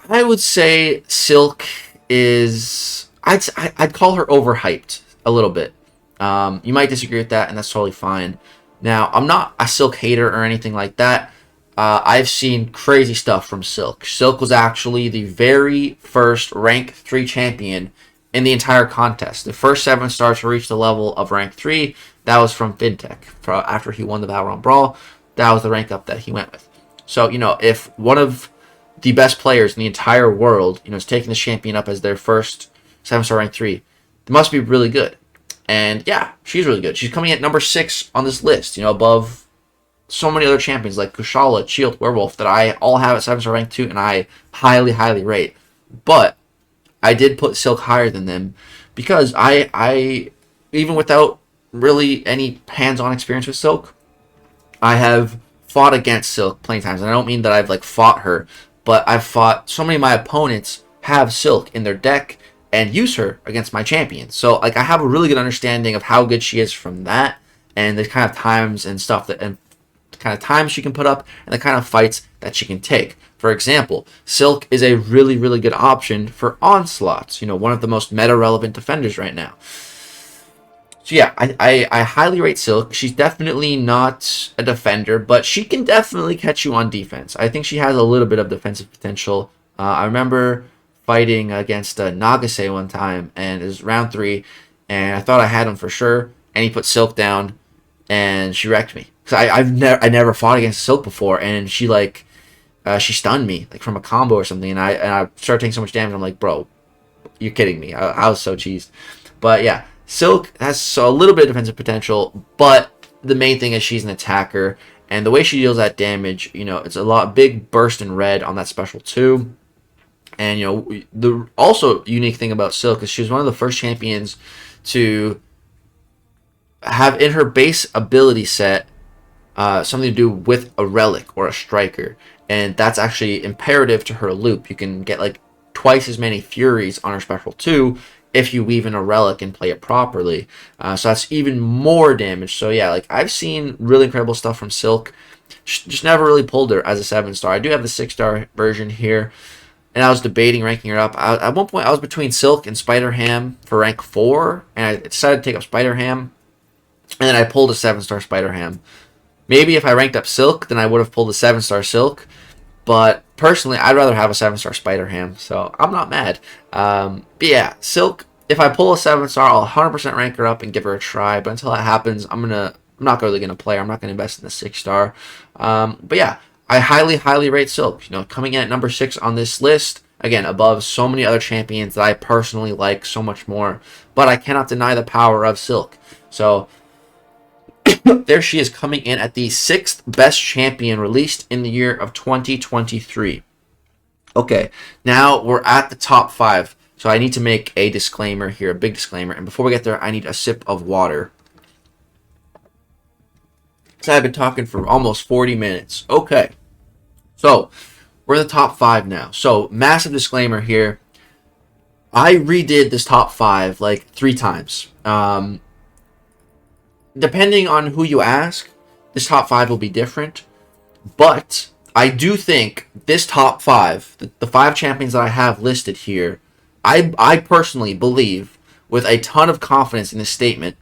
S1: I would say Silk is, I'd call her overhyped a little bit. You might disagree with that, and that's totally fine. Now, I'm not a Silk hater or anything like that. I've seen crazy stuff from Silk. Silk was actually the very first rank 3 champion in the entire contest. The first 7 stars to reach the level of rank 3, that was from Fintech. After he won the Battleground Brawl, that was the rank up that he went with. So, you know, if one of the best players in the entire world, you know, is taking the champion up as their first 7-star rank 3, they must be really good. And yeah, she's really good. She's coming at number 6 on this list, you know, above so many other champions like Kushala, Chee'ilth, Werewolf that I all have at 7-star rank 2 and I highly rate. But I did put Silk higher than them because I even without really any hands-on experience with Silk, I have fought against Silk plenty of times. And I don't mean that I've like fought her, but I've fought so many of my opponents have Silk in their deck and use her against my champions. So like I have a really good understanding of how good she is from that, and the kind of times and stuff that, and the kind of times she can put up, and the kind of fights that she can take. For example, Silk is a really good option for Onslaught, you know, one of the most meta relevant defenders right now. So yeah, I highly rate Silk. She's definitely not a defender, but she can definitely catch you on defense. I think she has a little bit of defensive potential. I remember fighting against Nagase one time, and it was round 3, and I thought I had him for sure, and he put Silk down, and she wrecked me. So I never fought against Silk before, and she like she stunned me like from a combo or something, and I started taking so much damage. I'm like, bro, you're kidding me. I was so cheesed. But yeah, Silk has a little bit of defensive potential, but the main thing is she's an attacker, and the way she deals that damage, you know, it's a big burst in red on that special 2. And you know, the also unique thing about Silk is she was one of the first champions to have in her base ability set something to do with a relic or a striker, and that's actually imperative to her loop. You can get like twice as many furies on her special 2 if you weave in a relic and play it properly. So that's even more damage. So yeah, like I've seen really incredible stuff from Silk. Just never really pulled her as a 7-star. I do have the 6-star version here, and I was debating ranking her up. At one point, I was between Silk and Spider-Ham for rank 4, and I decided to take up Spider-Ham, and then I pulled a 7-star Spider-Ham. Maybe if I ranked up Silk, then I would have pulled a 7-star Silk, but personally, I'd rather have a 7-star Spider-Ham, so I'm not mad. But yeah, Silk, if I pull a 7-star, I'll 100% rank her up and give her a try, but until that happens, I'm not really going to play her. I'm not going to invest in the 6-star. But yeah, I highly rate Silk. You know, coming in at number 6 on this list, again, above so many other champions that I personally like so much more. But I cannot deny the power of Silk. So there she is, coming in at the 6th best champion released in the year of 2023. Okay, now we're at the top 5. So I need to make a disclaimer here, a big disclaimer. And before we get there, I need a sip of water. So I've been talking for almost 40 minutes. Okay. So, we're in the top 5 now. So, massive disclaimer here. I redid this top 5 like 3 times. Depending on who you ask, this top 5 will be different. But I do think this top 5, the 5 champions that I have listed here, I personally believe with a ton of confidence in this statement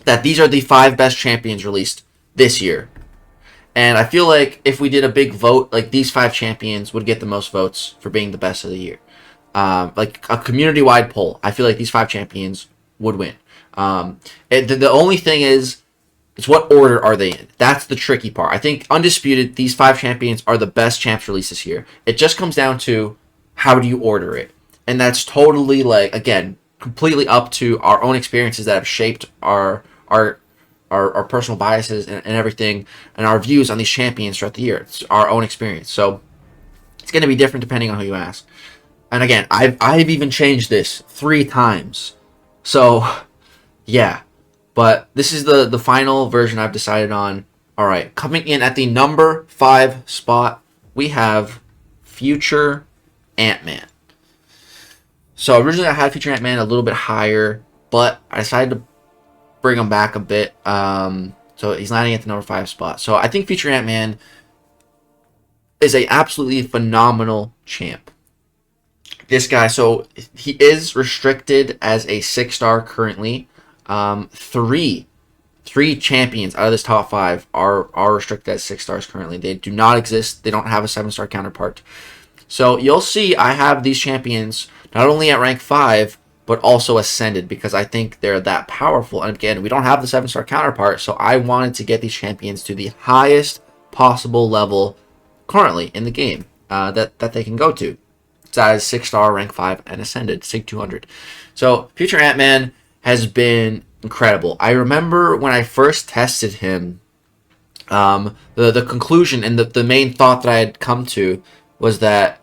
S1: that these are the 5 best champions released this year. And I feel like if we did a big vote, like these 5 champions would get the most votes for being the best of the year. Like a community-wide poll, I feel like these 5 champions would win. The only thing is what order are they in? That's the tricky part. I think undisputed, these 5 champions are the best champs released this year. It just comes down to how do you order it, and that's totally like again completely up to our own experiences that have shaped our personal biases and everything, and our views on these champions throughout the year. It's our own experience, so it's going to be different depending on who you ask. And again, I've even changed this 3 times, so yeah. But this is the final version I've decided on. All right, coming in at the number 5 spot, we have Future Antman. So originally I had Future Antman a little bit higher, but I decided to bring him back a bit. So he's landing at the number 5 spot. So I think Future Antman is a absolutely phenomenal champ. This guy, so he is restricted as a 6-star currently. 3 champions out of this top 5 are restricted as 6 stars currently. They do not exist. They don't have a 7-star counterpart. So you'll see I have these champions not only at rank 5, but also ascended because I think they're that powerful. And again, we don't have the 7-star counterpart, so I wanted to get these champions to the highest possible level currently in the game that they can go to. That is 6-star, rank 5, and ascended, Sig 200. So Future Antman has been incredible. I remember when I first tested him, the conclusion and the main thought that I had come to was that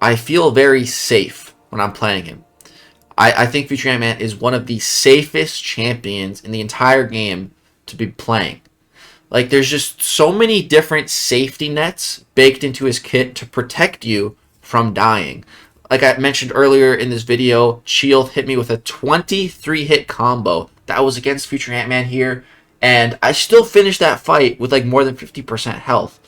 S1: I feel very safe when I'm playing him. I think Future Antman is one of the safest champions in the entire game to be playing. Like, there's just so many different safety nets baked into his kit to protect you from dying. Like I mentioned earlier in this video, Chee'ilth hit me with a 23-hit combo. That was against Future Antman here, and I still finished that fight with like more than 50% health.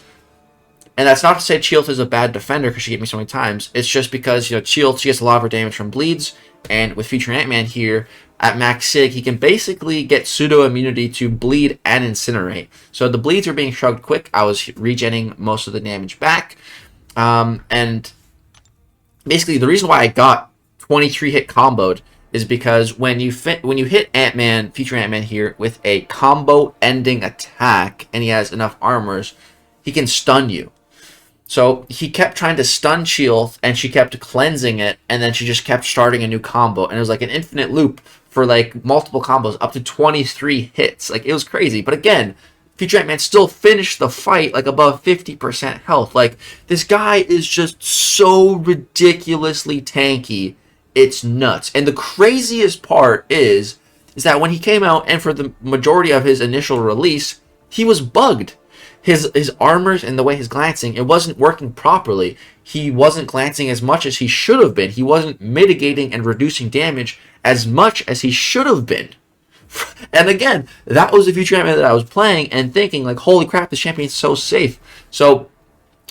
S1: And that's not to say Chee'ilth is a bad defender because she hit me so many times. It's just because, you know, Chee'ilth, she gets a lot of her damage from bleeds, and with Future Antman here at max Sig, he can basically get pseudo-immunity to bleed and incinerate. So the bleeds are being shrugged quick. I was regenning most of the damage back, and basically the reason why I got 23 hit comboed is because when you hit Antman, Future Antman here with a combo ending attack, and he has enough armors, he can stun you. So he kept trying to stun Chee'ilth, and she kept cleansing it, and then she just kept starting a new combo, and it was like an infinite loop for like multiple combos, up to 23 hits. Like, it was crazy. But again, Future Antman still finished the fight like above 50% health. Like, this guy is just so ridiculously tanky. It's nuts. And the craziest part is that when he came out, and for the majority of his initial release, he was bugged. His armors and the way he's glancing, it wasn't working properly. He wasn't glancing as much as he should have been. He wasn't mitigating and reducing damage as much as he should have been. And again, that was the Future Antman that I was playing and thinking, like, holy crap, this champion is so safe. So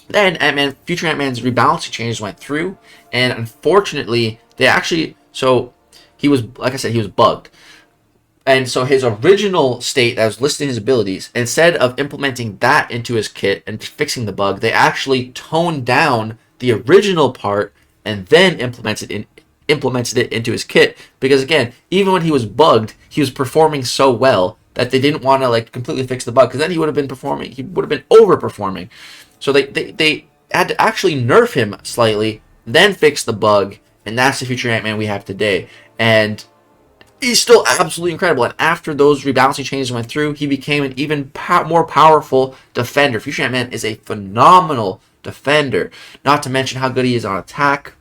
S1: then Future Antman's rebalancing changes went through, and unfortunately, they actually, so he was, like I said, he was bugged. And so his original state that was listing his abilities, instead of implementing that into his kit and fixing the bug, they actually toned down the original part and then implemented it into his kit. Because again, even when he was bugged, he was performing so well that they didn't want to like completely fix the bug, because then he would have been overperforming. So they had to actually nerf him slightly, then fix the bug, and that's the Future Antman we have today. And he's still absolutely incredible. And after those rebalancing changes went through, he became an even more powerful defender. Future Antman is a phenomenal defender, not to mention how good he is on attack.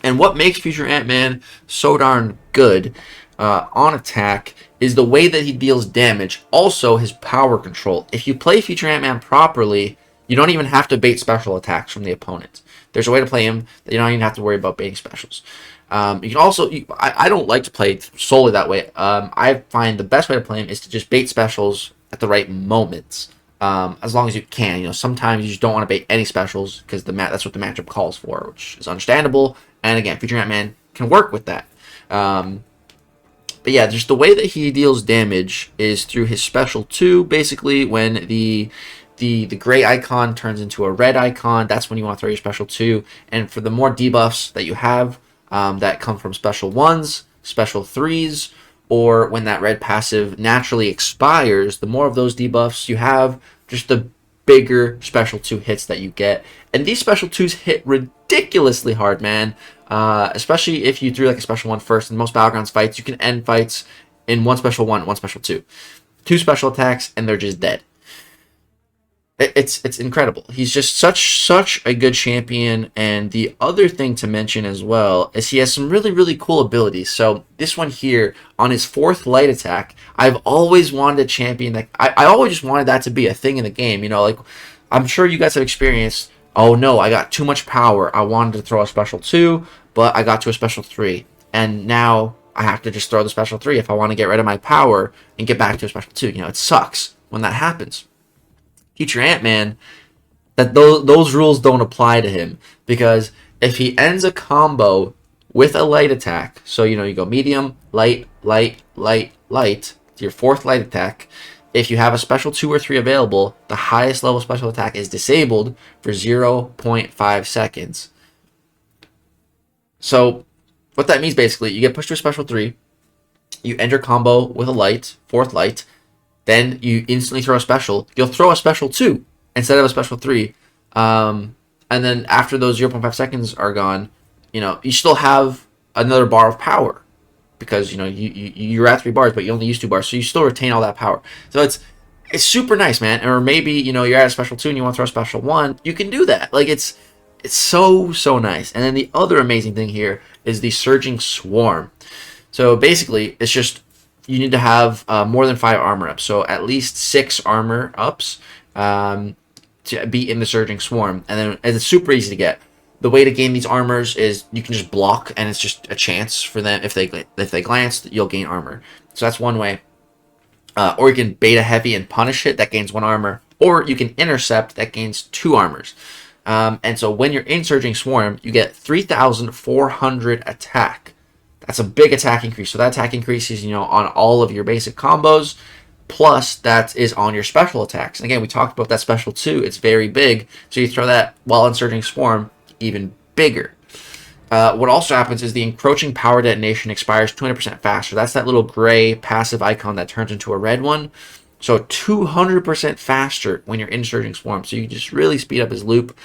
S1: And what makes Future Antman so darn good on attack is the way that he deals damage, also his power control. If you play Future Antman properly, you don't even have to bait special attacks from the opponent. There's a way to play him that you don't even have to worry about baiting specials. You can also, I don't like to play solely that way. I find the best way to play him is to just bait specials at the right moments. As long as you can. You know, sometimes you just don't want to bait any specials because that's what the matchup calls for, which is understandable. And again, Future Antman can work with that. But yeah, just the way that he deals damage is through his special 2. Basically, when the gray icon turns into a red icon, that's when you want to throw your special 2. And for the more debuffs that you have that come from special 1s, special 3s, or when that red passive naturally expires, the more of those debuffs you have, just the bigger special 2 hits that you get. And these special 2s hit ridiculously hard, man. Especially if you threw like a special 1 first. In most Battlegrounds fights, you can end fights in 1 special 1, 1 special 2. 2 special attacks, and they're just dead. It's incredible. He's just such a good champion. And the other thing to mention as well is he has some really cool abilities. So this one here on his 4th light attack, I've always wanted a champion that I always just wanted that to be a thing in the game. You know, like I'm sure you guys have experienced. Oh no, I got too much power. I wanted to throw a special 2, but I got to a special 3, and now I have to just throw the special 3 if I want to get rid of my power and get back to a special 2. You know, it sucks when that happens. Future Antman, that those rules don't apply to him, because if he ends a combo with a light attack, so you know you go medium, light, light, light, light to your 4th light attack. If you have a special 2 or 3 available, the highest level special attack is disabled for 0.5 seconds. So what that means basically, you get pushed to a special 3, you enter combo with a light, 4th light, then you instantly throw a special. You'll throw a special 2 instead of a special 3. And then after those 0.5 seconds are gone, you know, you still have another bar of power. Because, you know, you're at 3 bars, but you only use 2 bars. So you still retain all that power. So it's super nice, man. Or maybe, you know, you're at a special 2 and you want to throw a special 1. You can do that. Like, it's so nice. And then the other amazing thing here is the Surging Swarm. So basically, it's just you need to have more than 5 armor ups. So at least 6 armor ups to be in the Surging Swarm. And it's super easy to get. The way to gain these armors is you can just block, and it's just a chance for them. If they glance, you'll gain armor. So that's one way. Or you can beta heavy and punish it. That gains 1 armor. Or you can intercept. That gains 2 armors. And so when you're in Surging Swarm, you get 3,400 attack. That's a big attack increase. So that attack increases, you know, on all of your basic combos. Plus, that is on your special attacks. And again, we talked about that special 2. It's very big. So you throw that while in Surging Swarm, even bigger. What also happens is the encroaching power detonation expires 200% faster. That's that little gray passive icon that turns into a red one. So 200% faster when you're in Surging Swarm. So you just really speed up his loop.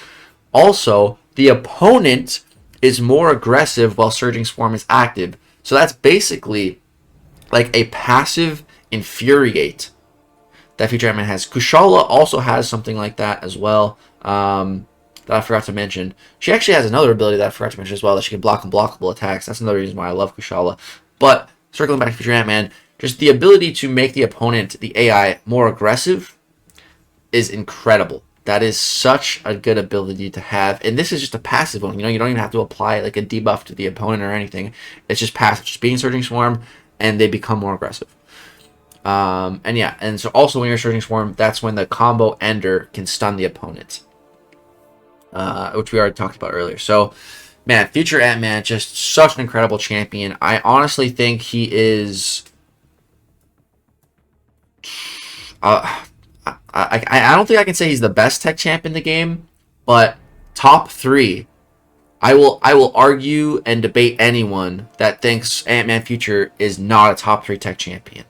S1: Also, the opponent is more aggressive while Surging Swarm is active. So that's basically like a passive Infuriate that Future Antman has. Kushala also has something like that as well. That I forgot to mention. She actually has another ability that I forgot to mention as well, that she can block unblockable attacks. That's another reason why I love Kushala. But circling back to Future Antman, just the ability to make the opponent, the AI, more aggressive is incredible. That is such a good ability to have. And this is just a passive one. You know, you don't even have to apply like a debuff to the opponent or anything. It's just passive. Just being Surging Swarm, and they become more aggressive. And yeah, and so also when you're Surging Swarm, that's when the combo ender can stun the opponent. Which we already talked about earlier. So, man, Future Antman, just such an incredible champion. I honestly think he is... I don't think I can say he's the best tech champ in the game, but top 3. I will argue and debate anyone that thinks Antman Future is not a top 3 tech champion.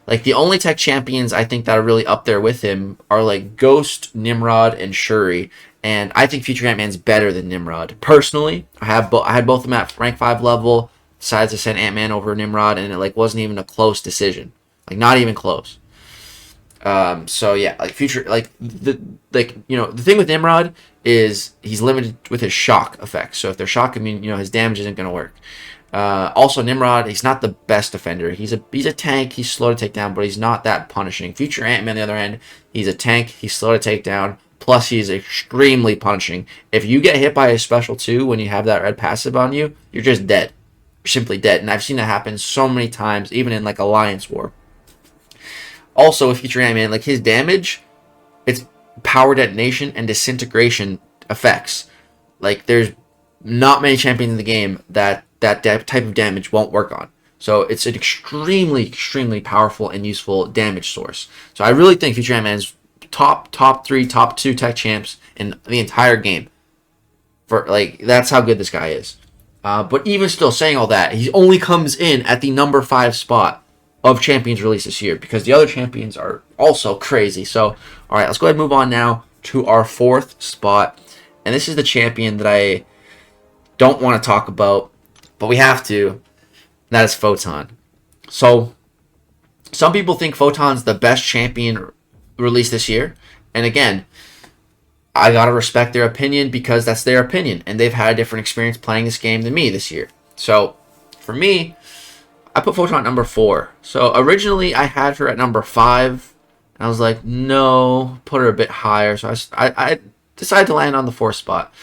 S1: Like, the only tech champions I think that are really up there with him are, like, Ghost, Nimrod, and Shuri. And I think Future Antman's better than Nimrod. Personally, I had both of them at rank 5 level. Decided to send Antman over Nimrod, and it, like, wasn't even a close decision. Like, not even close. So, yeah, like, Future... Like, you know, the thing with Nimrod is he's limited with his shock effects. So if they're shock immune, you know, his damage isn't going to work. Also, Nimrod, he's not the best defender. He's a tank. He's slow to take down, but he's not that punishing. Future Antman, on the other end, he's a tank. He's slow to take down. Plus, he's extremely punishing. If you get hit by a special 2 when you have that red passive on you, you're just dead. You're simply dead. And I've seen that happen so many times, even in like Alliance War. Also, with Future Antman, like his damage, it's power detonation and disintegration effects. Like there's not many champions in the game that type of damage won't work on. So it's an extremely powerful and useful damage source. So I really think Future Antman is top 3, top 2 tech champs in the entire game. For like that's how good this guy is. But even still, saying all that, he only comes in at the number 5 spot of champions released this year because the other champions are also crazy. So all right, let's go ahead and move on now to our 4th spot, and this is the champion that I don't want to talk about, but we have to. That is Photon. So some people think Photon's the best champion released this year, and again, I gotta respect their opinion because that's their opinion, and they've had a different experience playing this game than me this year. So for me, I put Photon at number 4. So originally I had her at number 5, and I was like, no, put her a bit higher. So I decided to land on the 4th spot.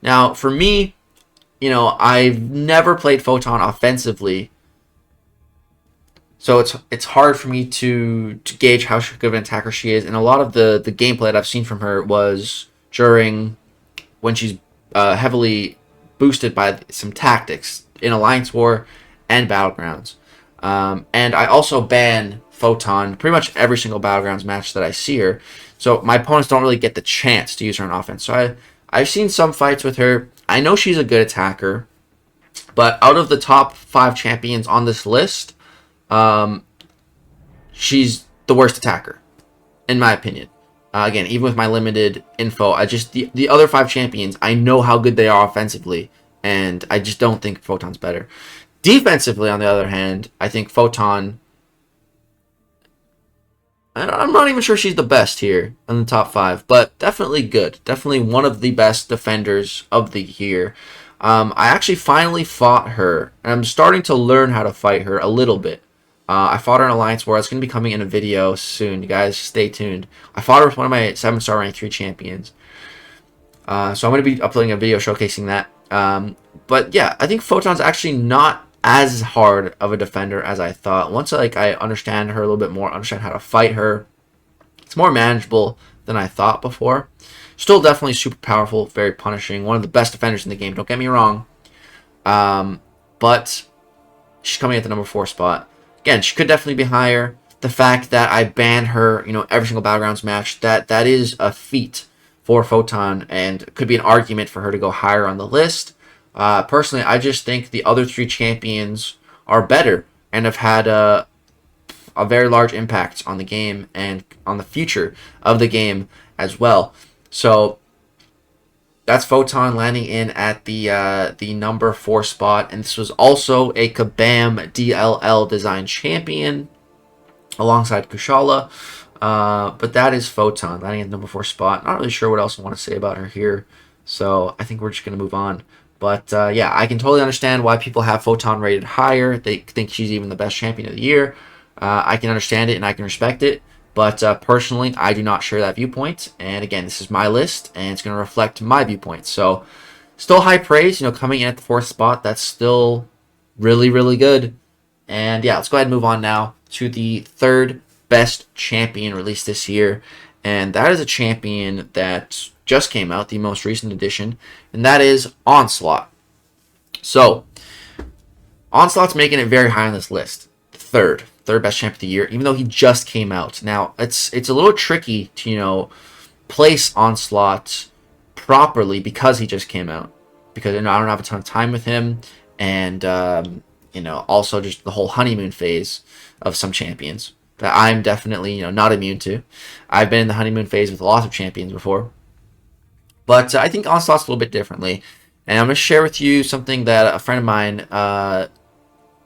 S1: Now for me, you know, I've never played Photon offensively, so it's hard for me to gauge how good of an attacker she is. And a lot of the gameplay that I've seen from her was during when she's heavily boosted by some tactics in Alliance War and Battlegrounds. And I also ban Photon pretty much every single Battlegrounds match that I see her. So my opponents don't really get the chance to use her on offense. So I've seen some fights with her. I know she's a good attacker, but out of the top 5 champions on this list, she's the worst attacker, in my opinion. Again, even with my limited info, the other 5 champions, I know how good they are offensively, and I just don't think Photon's better. Defensively, on the other hand, I think Photon, I'm not even sure she's the best here in the top 5, but definitely good. Definitely one of the best defenders of the year. I actually finally fought her, and I'm starting to learn how to fight her a little bit. I fought her in Alliance War. It's going to be coming in a video soon. You guys, stay tuned. I fought her with one of my 7-star rank 3 champions. So I'm going to be uploading a video showcasing that. But yeah, I think Photon's actually not as hard of a defender as I thought. Once I understand her a little bit more, understand how to fight her, it's more manageable than I thought before. Still definitely super powerful, very punishing, one of the best defenders in the game, don't get me wrong. But she's coming at the number 4 spot. Again, she could definitely be higher. The fact that I banned her, you know, every single Battlegrounds match, that is a feat for Photon, and could be an argument for her to go higher on the list. Personally, I just think the other 3 champions are better and have had a very large impact on the game and on the future of the game as well. So that's Photon landing in at the number 4 spot, and this was also a Kabam DLL design champion alongside Kushala. But that is Photon landing at the number 4 spot. Not really sure what else I want to say about her here, so I think we're just gonna move on. But yeah, I can totally understand why people have Photon rated higher. They think she's even the best champion of the year. I can understand it and I can respect it. But personally, I do not share that viewpoint. And again, this is my list, and it's going to reflect my viewpoint. So, still high praise. You know, coming in at the 4th spot, that's still really, really good. And yeah, let's go ahead and move on now to the 3rd best champion released this year. And that is a champion that just came out, the most recent edition, and that is Onslaught. So, Onslaught's making it very high on this list. Third best champion of the year, even though he just came out. Now, it's a little tricky to, you know, place Onslaught properly because he just came out. Because, you know, I don't have a ton of time with him, and, you know, also just the whole honeymoon phase of some champions that I'm definitely, you know, not immune to. I've been in the honeymoon phase with lots of champions before. But I think Onslaught's a little bit differently. And I'm going to share with you something that a friend of mine,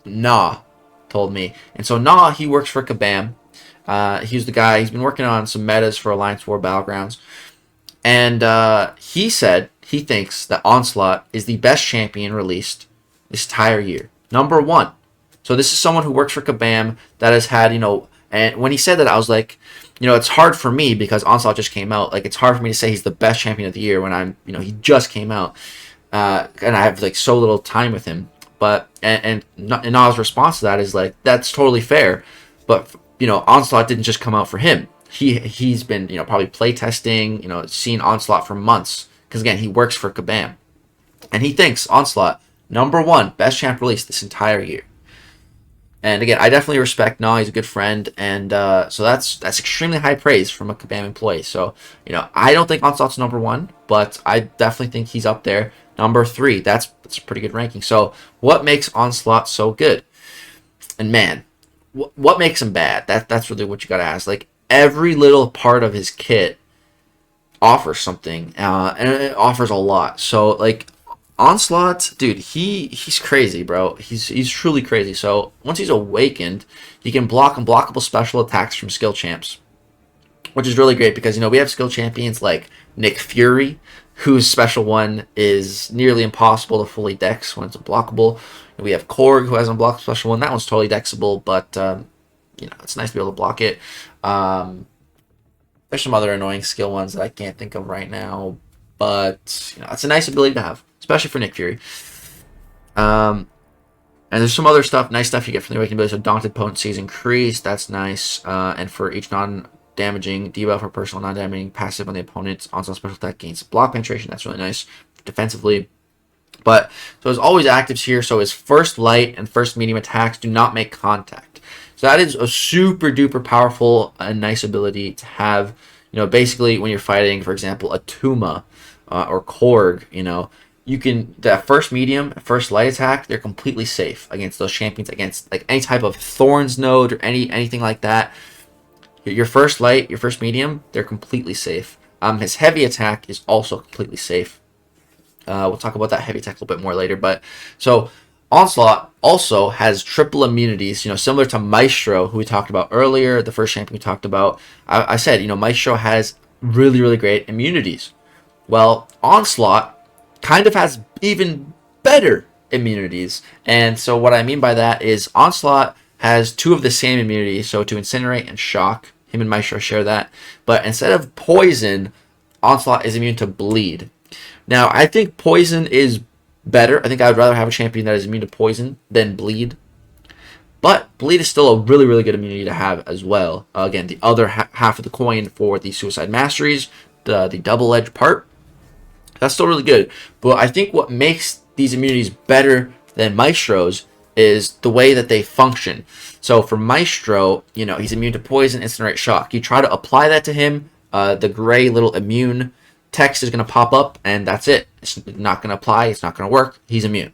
S1: Nah, told me. And so Nah, he works for Kabam. He's the guy, he's been working on some metas for Alliance War Battlegrounds. And he said he thinks that Onslaught is the best champion released this entire year. Number 1. So this is someone who works for Kabam that has had, you know, and when he said that, I was like, you know, it's hard for me because Onslaught just came out. Like, it's hard for me to say he's the best champion of the year when I'm, you know, he just came out. And I have, like, so little time with him. But, and Nah's response to that is, like, that's totally fair. But Onslaught didn't just come out for him. He's been, probably play testing, seen Onslaught for months. Because again, he works for Kabam. And he thinks Onslaught, #1 best champ release this entire year. And again, I definitely respect Nah. He's a good friend, and so that's extremely high praise from a Kabam employee. So I don't think Onslaught's #1, but I definitely think he's up there. #3, that's a pretty good ranking. So what makes Onslaught so good? And man, what makes him bad? That's really what you gotta ask. Like, every little part of his kit offers something, and it offers a lot. So like, Onslaught, dude, he's crazy, bro. He's truly crazy. So once he's awakened, he can block unblockable special attacks from skill champs, which is really great because we have skill champions like Nick Fury, whose special one is nearly impossible to fully dex when it's unblockable. And we have Korg, who has an unblockable special one. That one's totally dexable, but it's nice to be able to block it. There's some other annoying skill ones that I can't think of right now, but it's a nice ability to have, especially for Nick Fury. And there's some other stuff, nice stuff you get from the awakening ability. So daunted potency is increased. That's nice. And for each non-damaging debuff or personal non-damaging passive on the opponent's onslaught special attack gains block penetration. That's really nice defensively. But so his always actives here. So his first light and first medium attacks do not make contact. So that is a super duper powerful and nice ability to have. Basically when you're fighting, for example, a Tuma or Korg, you can, that first medium, first light attack, they're completely safe against those champions, against like any type of Thorns node or anything like that. Your first light, your first medium, they're completely safe. His heavy attack is also completely safe. We'll talk about that heavy attack a little bit more later. But so Onslaught also has triple immunities, similar to Maestro, who we talked about earlier, the first champion we talked about. I said, Maestro has really, really great immunities. Well, Onslaught kind of has even better immunities. And so what I mean by that is Onslaught has 2 of the same immunities, so to Incinerate and Shock. Him and Maestro share that. But instead of Poison, Onslaught is immune to Bleed. Now, I think Poison is better. I think I would rather have a champion that is immune to Poison than Bleed. But Bleed is still a really, really good immunity to have as well. Again, the other half of the coin for the Suicide Masteries, the double-edged part. That's still really good. But I think what makes these immunities better than Maestro's is the way that they function. So for Maestro, he's immune to Poison, Incinerate, Shock. You try to apply that to him, the gray little immune text is going to pop up, and that's it. It's not going to apply. It's not going to work. He's immune.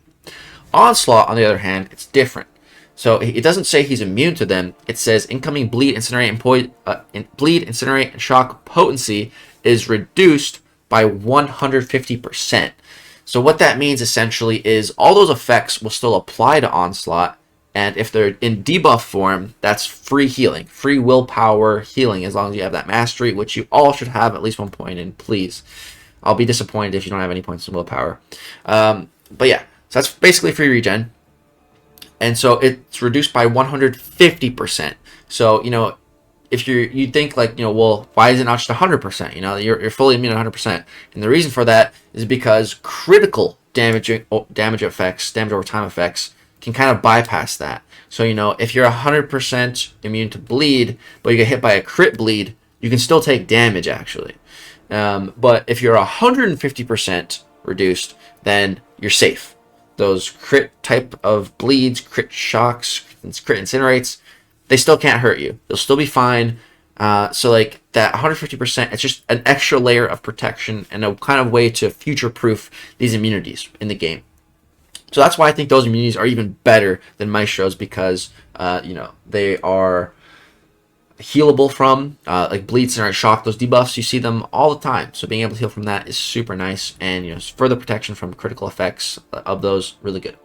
S1: Onslaught, on the other hand, it's different. So it doesn't say he's immune to them. It says incoming Bleed, Incinerate, and Shock potency is reduced by 150%. So what that means essentially is all those effects will still apply to Onslaught, and if they're in debuff form, that's free healing, free willpower healing, as long as you have that mastery, which you all should have at least 1 point in, please. I'll be disappointed if you don't have any points in willpower. But yeah, so that's basically free regen. And so it's reduced by 150%. So, if you think like, well, why is it not just 100%? You're fully immune 100%. And the reason for that is because critical damage effects, damage over time effects, can kind of bypass that. So, if you're 100% immune to Bleed, but you get hit by a crit Bleed, you can still take damage, actually. But if you're 150% reduced, then you're safe. Those crit type of bleeds, crit shocks, crit incinerates, they still can't hurt you. They'll still be fine. So like that 150%, it's just an extra layer of protection and a kind of way to future-proof these immunities in the game. So that's why I think those immunities are even better than Maestro's, because they are healable from, like Bleed, Incinerate, Shock, those debuffs, you see them all the time. So being able to heal from that is super nice, and further protection from critical effects of those, really good.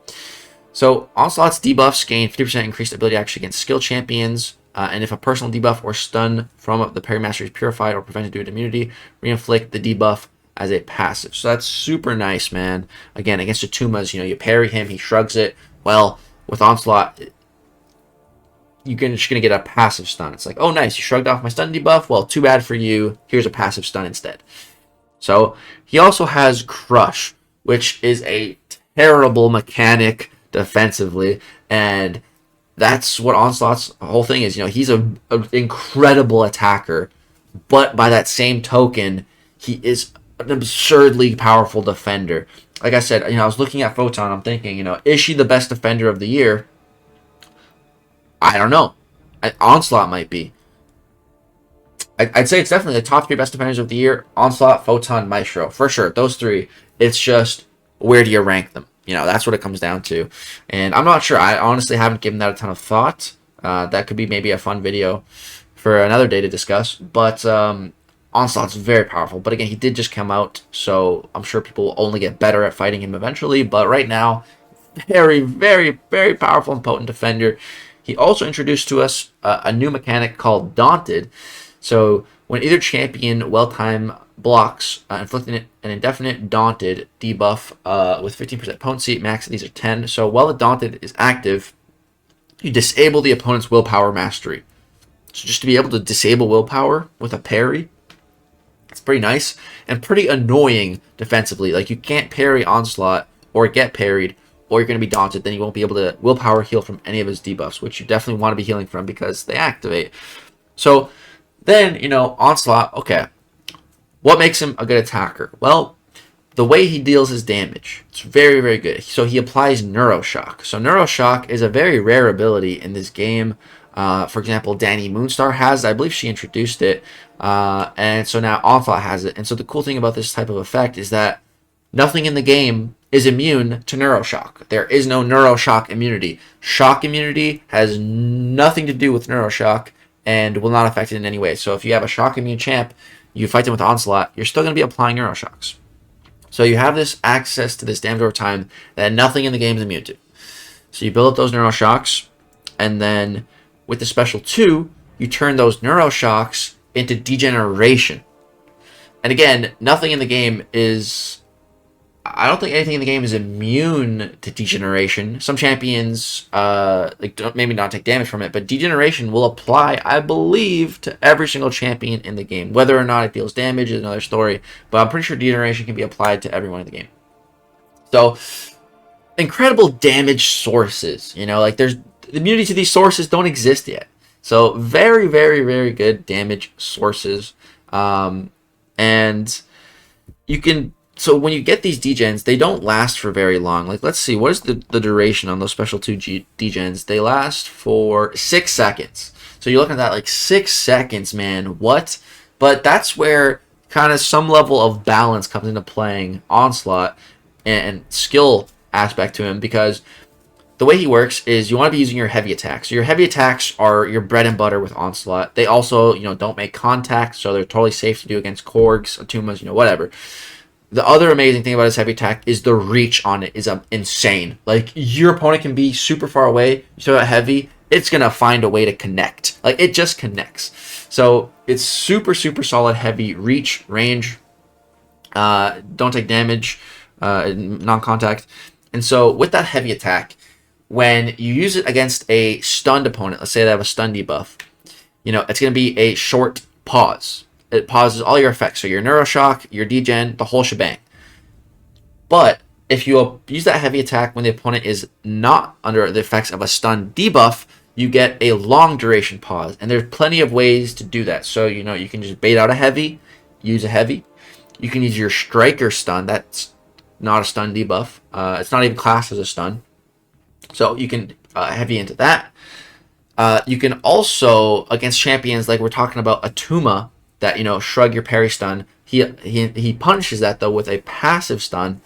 S1: So Onslaught's debuffs gain 50% increased ability action against skill champions, and if a personal debuff or stun from the parry mastery is purified or prevented due to immunity, re-inflict the debuff as a passive. So that's super nice, man. Again, against the Tumas, you parry him, he shrugs it. Well, with Onslaught, you're just going to get a passive stun. It's like, oh, nice, you shrugged off my stun debuff. Well, too bad for you. Here's a passive stun instead. So he also has Crush, which is a terrible mechanic defensively. And that's what Onslaught's whole thing is. You know, he's an incredible attacker, but by that same token, he is an absurdly powerful defender. Like I said, you know, I was looking at Photon. I'm thinking, you know, is she the best defender of the year? I don't know. Onslaught might be. I'd say it's definitely the top 3 best defenders of the year. Onslaught, Photon, Maestro. For sure. Those 3. It's just, where do you rank them? You know, that's what it comes down to. And I'm not sure. I honestly haven't given that a ton of thought. That could be maybe a fun video for another day to discuss. But Onslaught's very powerful. But again, he did just come out, so I'm sure people will only get better at fighting him eventually. But right now, very, very, very powerful and potent defender. He also introduced to us a new mechanic called Daunted. So when either champion well-timed blocks, inflicting an indefinite Daunted debuff with 15% potency, max of these are 10. So while the Daunted is active, you disable the opponent's willpower mastery. So just to be able to disable willpower with a parry, it's pretty nice and pretty annoying defensively. Like, you can't parry Onslaught or get parried, or you're going to be daunted. Then you won't be able to willpower heal from any of his debuffs, which you definitely want to be healing from because they activate. So then, you know, Onslaught, okay. What makes him a good attacker? Well, the way he deals his damage. It's very, very good. So he applies Neuroshock. So Neuroshock is a very rare ability in this game. For example, Danny Moonstar has it. I believe she introduced it. And so now Onslaught has it. And so the cool thing about this type of effect is that nothing in the game is immune to Neuroshock. There is no Neuroshock immunity. Shock immunity has nothing to do with Neuroshock and will not affect it in any way. So if you have a shock immune champ, you fight them with Onslaught, you're still going to be applying Neuroshocks. So you have this access to this damage over time that nothing in the game is immune to. So you build up those Neuroshocks, and then with the special 2, you turn those Neuroshocks into Degeneration. And again, nothing in the game is... I don't think anything in the game is immune to Degeneration. Some champions maybe not take damage from it, but Degeneration will apply, I believe, to every single champion in the game. Whether or not it deals damage is another story, but I'm pretty sure Degeneration can be applied to everyone in the game. So, incredible damage sources. You know, like, there's the immunity to these sources don't exist yet. So, very, very, very good damage sources. And you can... So when you get these degens, they don't last for very long. Like, let's see, what is the duration on those special 2 degens? They last for 6 seconds. So you're looking at that, like, 6 seconds, man. What? But that's where kind of some level of balance comes into playing Onslaught and skill aspect to him, because the way he works is you want to be using your heavy attacks. So your heavy attacks are your bread and butter with Onslaught. They also, you know, don't make contact, so they're totally safe to do against Korgs, Atumas, you know, whatever. The other amazing thing about his heavy attack is the reach on it is insane. Like, your opponent can be super far away. You throw it heavy, it's going to find a way to connect. Like, it just connects. So, it's super, super solid heavy reach, range. Don't take damage, non-contact. And so, with that heavy attack, when you use it against a stunned opponent, let's say they have a stun debuff, you know, it's going to be a short pause. It pauses all your effects. So your Neuroshock, your degen, the whole shebang. But if you use that heavy attack when the opponent is not under the effects of a stun debuff, you get a long duration pause. And there's plenty of ways to do that. So, you know, you can just bait out a heavy, use a heavy. You can use your striker stun. That's not a stun debuff. It's not even classed as a stun. So you can heavy into that. You can also, against champions like we're talking about Atuma, that, you know, shrug your parry stun. He punishes that, though, with a passive stun.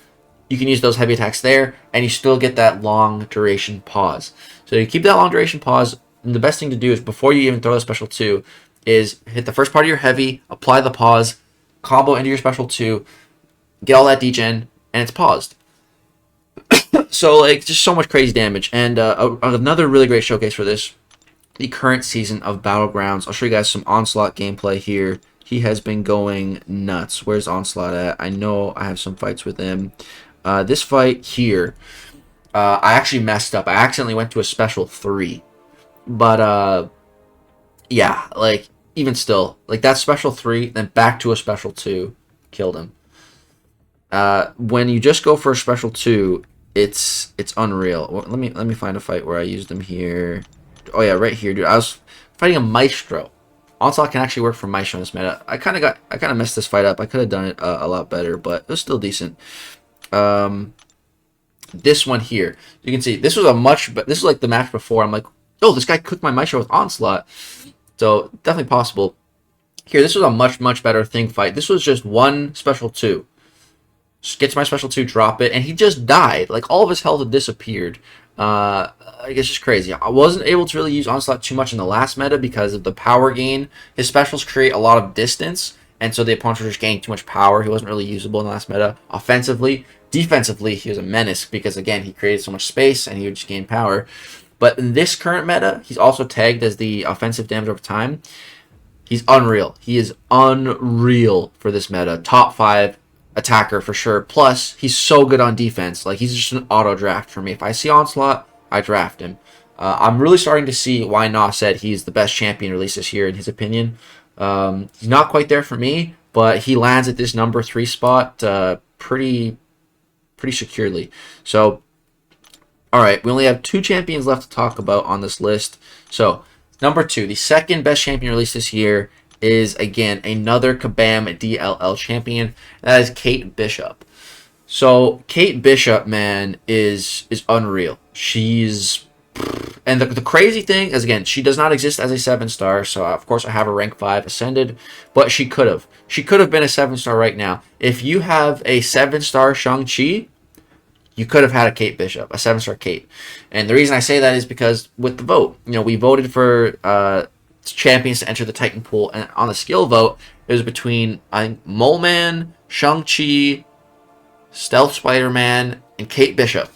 S1: You can use those heavy attacks there, and you still get that long duration pause. So you keep that long duration pause, and the best thing to do is, before you even throw the special 2, is hit the first part of your heavy, apply the pause, combo into your special 2, get all that degen, and it's paused. So, like, just so much crazy damage. And another really great showcase for this, the current season of Battlegrounds. I'll show you guys some Onslaught gameplay here. He has been going nuts. Where's Onslaught at? I know I have some fights with him. This fight here, I actually messed up. I accidentally went to a special 3. But, yeah, like, even still, like, that special 3, then back to a special 2, killed him. When you just go for a special 2, it's unreal. Well, let me find a fight where I used him here. Oh yeah, right here, dude. I was fighting a Maestro. Onslaught can actually work for Maestro in this meta. I kind of messed this fight up. I could have done it a lot better, but it was still decent. This one here, you can see this was this was like the match before. I'm like, oh, this guy cooked my Maestro with Onslaught. So definitely possible. Here, this was a much better thing fight. This was just one special 2. Just gets my special 2, drop it, and he just died. Like, all of his health had disappeared. It's just crazy. I wasn't able to really use Onslaught too much in the last meta because of the power gain. His specials create a lot of distance, and so the opponents were just gaining too much power. He wasn't really usable in the last meta. Offensively, defensively, he was a menace because, again, he created so much space and he would just gain power. But in this current meta, he's also tagged as the offensive damage over time. He's unreal. He is unreal for this meta. Top 5 attacker for sure. Plus, he's so good on defense. Like, he's just an auto draft for me. If I see Onslaught, I draft him. I'm really starting to see why Na said he's the best champion released this year, in his opinion. He's not quite there for me, but he lands at this number 3 spot pretty securely. So, all right, we only have 2 champions left to talk about on this list. So, number 2, the second best champion released this year is, again, another Kabam DLL champion. That is Kate Bishop. So, Kate Bishop, man, is unreal. She's... And the crazy thing is, again, she does not exist as a 7-star, so of course I have a rank 5 ascended, but she could have. She could have been a 7-star right now. If you have a 7-star Shang-Chi, you could have had a Kate Bishop, a 7-star Kate. And the reason I say that is because with the vote, we voted for champions to enter the Titan pool, and on the skill vote, it was between, I think, Mole Man, Shang-Chi, Stealth Spider-Man, and Kate Bishop.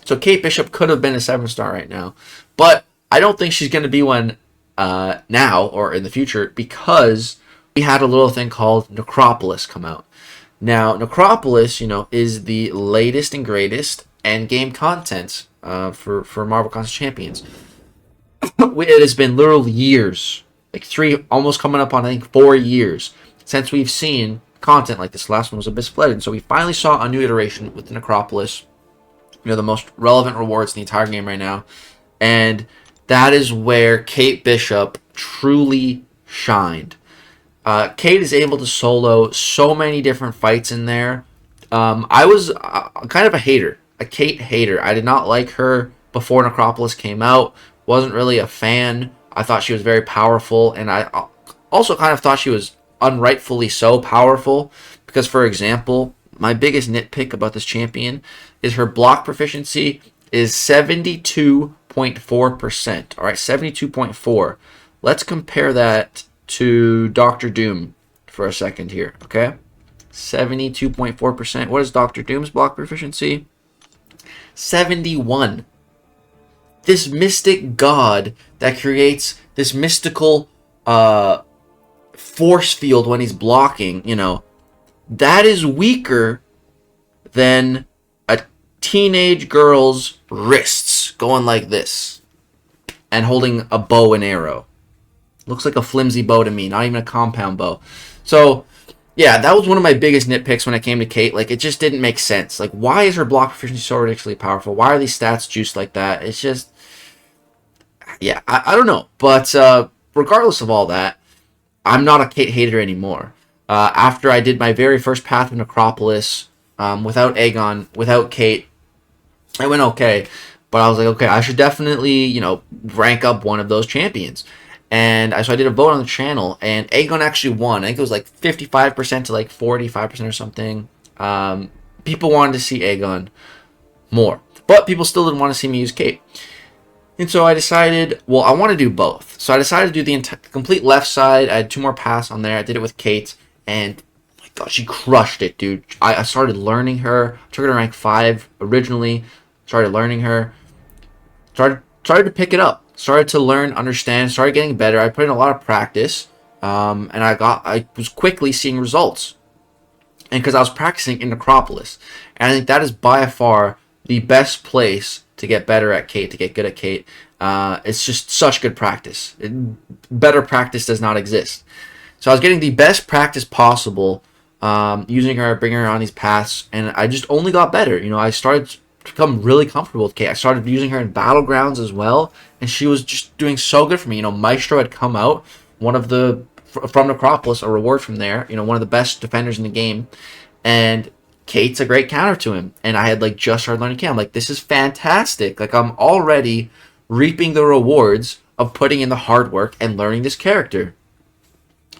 S1: So Kate Bishop could have been a 7-star right now, but I don't think she's going to be one now or in the future because we had a little thing called Necropolis come out. Now, Necropolis, is the latest and greatest endgame content for Marvel Contest Champions. It has been literal years, like 3, almost coming up on, I think, 4 years, since we've seen content like this. Last one was Abyss Fled, and so we finally saw a new iteration with the Necropolis. The most relevant rewards in the entire game right now. And that is where Kate Bishop truly shined. Kate is able to solo so many different fights in there. I was kind of a hater, a Kate hater. I did not like her before Necropolis came out. Wasn't really a fan. I thought she was very powerful, and I also kind of thought she was unrightfully so powerful. Because, for example, my biggest nitpick about this champion is her block proficiency is 72.4%. All right, 72.4. Let's compare that to Dr. Doom for a second here, okay? 72.4%. What is Dr. Doom's block proficiency? 71. This mystic god that creates this mystical force field when he's blocking, that is weaker than a teenage girl's wrists going like this and holding a bow and arrow. Looks like a flimsy bow to me, not even a compound bow. So, yeah, that was one of my biggest nitpicks when it came to Kate. Like, it just didn't make sense. Like, why is her block proficiency so ridiculously powerful? Why are these stats juiced like that? It's just, yeah, I don't know. But regardless of all that, I'm not a Kate hater anymore. After I did my very first path of Necropolis, without Aegon, without Kate, I went okay. But I was like, okay, I should definitely, rank up one of those champions. And so I did a vote on the channel, and Aegon actually won. I think it was like 55% to like 45% or something. People wanted to see Aegon more. But people still didn't want to see me use Kate. And so I decided, well, I want to do both. So I decided to do the complete left side. I had 2 more paths on there. I did it with Kate. And oh my god, she crushed it, dude. I started learning her. Took her to rank 5 originally. Started learning her. Started to pick it up. Started to learn, understand. Started getting better. I put in a lot of practice. And I was quickly seeing results. And because I was practicing in Necropolis. And I think that is by far the best place to get better at Kate, to get good at Kate. It's just such good practice. Better practice does not exist. So I was getting the best practice possible, using her, bringing her on these paths, and I just only got better. I started become really comfortable with Kate. I started using her in Battlegrounds as well, and she was just doing so good for me. You know, Maestro had come out, one of the, from Necropolis, a reward from there, you know, one of the best defenders in the game, and Kate's a great counter to him. And I had, like, just started learning Kate. I'm like, this is fantastic. Like, I'm already reaping the rewards of putting in the hard work and learning this character.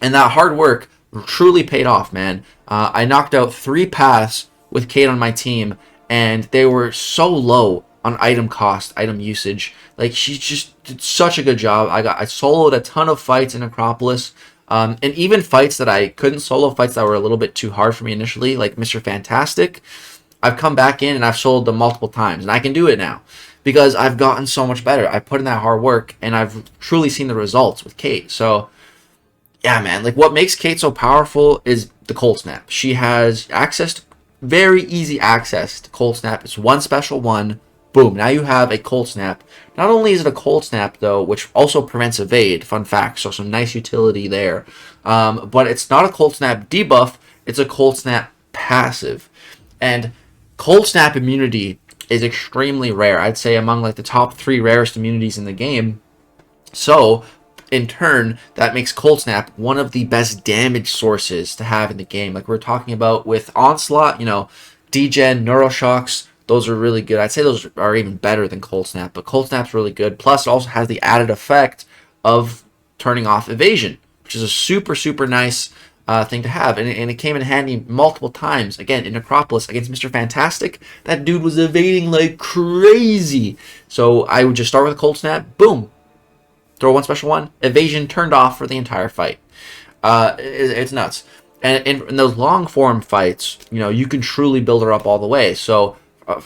S1: And that hard work truly paid off, man. I knocked out 3 paths with Kate on my team, and they were so low on item cost, item usage. Like, she just did such a good job. I soloed a ton of fights in Necropolis, and even fights that I couldn't solo, fights that were a little bit too hard for me initially, like Mr. Fantastic. I've come back in and I've soloed them multiple times, and I can do it now because I've gotten so much better. I put in that hard work, and I've truly seen the results with Kate. So, yeah, man, like, what makes Kate so powerful is the Cold Snap. She has access to, very easy access to Cold Snap. It's one special one. Boom. Now you have a Cold Snap. Not only is it a Cold Snap, though, which also prevents evade. Fun fact. So some nice utility there. But it's not a Cold Snap debuff. It's a Cold Snap passive. And Cold Snap immunity is extremely rare. I'd say among, like, the top 3 rarest immunities in the game. So, in turn, that makes Cold Snap one of the best damage sources to have in the game. Like we're talking about with Onslaught, you know, Degen, Neuroshocks, those are really good. I'd say those are even better than Cold Snap, but Cold Snap's really good. Plus, it also has the added effect of turning off evasion, which is a super, super nice thing to have. And it came in handy multiple times. Again, in Necropolis against Mr. Fantastic, that dude was evading like crazy. So I would just start with a Cold Snap, boom. Throw one special one, evasion turned off for the entire fight. It's nuts. And in those long form fights, you know, you can truly build her up all the way. So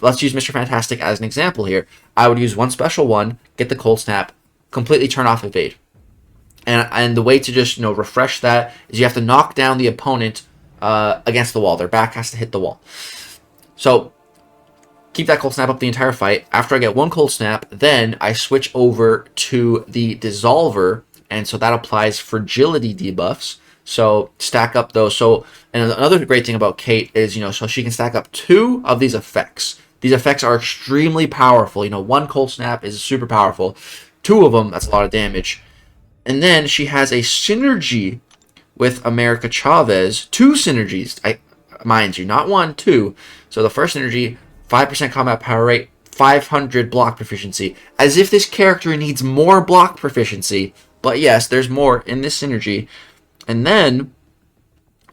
S1: let's use Mr. Fantastic as an example here. I would use one special one, get the Cold Snap, completely turn off evade. And the way to just, you know, refresh that is you have to knock down the opponent against the wall. Their back has to hit the wall. So keep that Cold Snap up the entire fight. After I get one Cold Snap, then I switch over to the Dissolver, and so that applies fragility debuffs. So stack up those. So, and another great thing about Kate is, you know, so she can stack up 2 of these effects. These effects are extremely powerful. You know, one Cold Snap is super powerful. 2 of them, that's a lot of damage. And then she has a synergy with America Chavez. 2 synergies, mind you, not 1, 2. So the first synergy, 5% combat power rate, 500 block proficiency. As if this character needs more block proficiency. But yes, there's more in this synergy. And then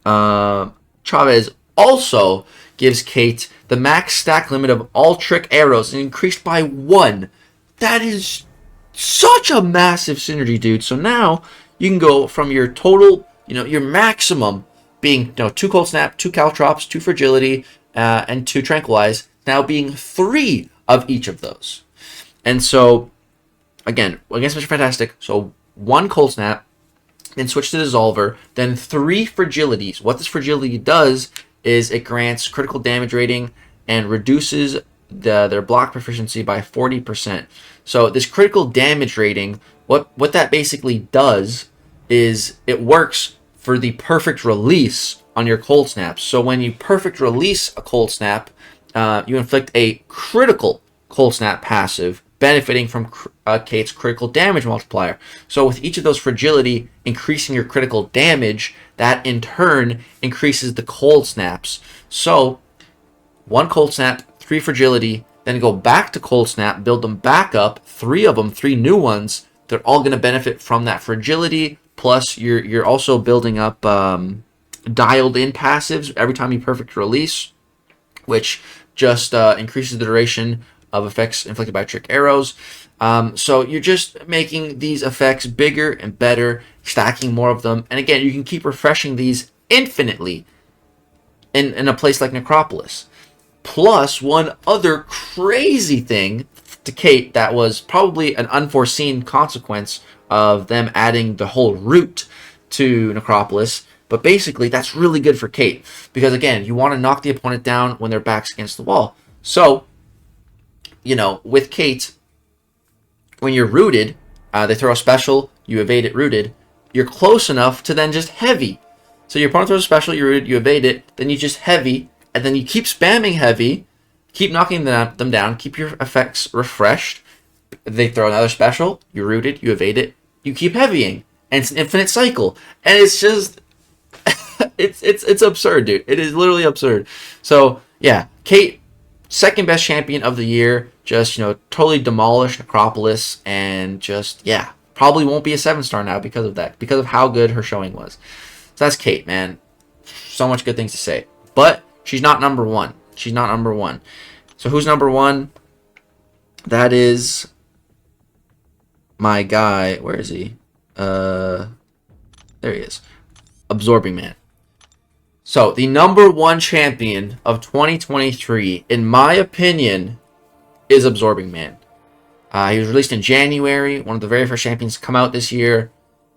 S1: Chavez also gives Kate the max stack limit of all trick arrows and increased by 1. That is such a massive synergy, dude. So now you can go from your total, you know, your maximum being, you know, 2 Cold Snap, 2 Caltrops, 2 Fragility, and 2 Tranquilize, now being 3 of each of those. And so, again, against Mr. Fantastic, so 1 Cold Snap, then switch to Dissolver, then 3 Fragilities. What this Fragility does is it grants critical damage rating and reduces their block proficiency by 40%. So this critical damage rating, what that basically does is it works for the perfect release on your Cold Snaps. So when you perfect release a Cold Snap, you inflict a critical Cold Snap passive, benefiting from Kate's critical damage multiplier. So with each of those Fragility increasing your critical damage, that in turn increases the Cold Snaps. So 1 Cold Snap, 3 Fragility, then go back to Cold Snap, build them back up, 3 of them, 3 new ones. They're all going to benefit from that Fragility, plus you're also building up dialed in passives every time you perfect release, which just increases the duration of effects inflicted by trick arrows. So you're just making these effects bigger and better, stacking more of them. And again, you can keep refreshing these infinitely in a place like Necropolis. Plus, one other crazy thing to Kate that was probably an unforeseen consequence of them adding the whole route to Necropolis. But basically, that's really good for Kate. Because again, you want to knock the opponent down when their back's against the wall. So, you know, with Kate, when you're rooted, they throw a special, you evade it rooted, you're close enough to then just heavy. So your opponent throws a special, you evade it, then you just heavy, and then you keep spamming heavy, keep knocking them down, keep your effects refreshed. They throw another special, you root it, you evade it, you keep heavying, and it's an infinite cycle. And it's just, it's absurd, dude. It is literally absurd. So yeah, Kate, second best champion of the year, just, you know, totally demolished Necropolis, and just, yeah, probably won't be a 7-star now because of that, because of how good her showing was. So that's Kate, man. So much good things to say. But she's not number one. She's not number one. So who's number one? That is my guy. Where is he? There he is. Absorbing Man. So the number one champion of 2023, in my opinion, is Absorbing Man. He was released in January, one of the very first champions to come out this year.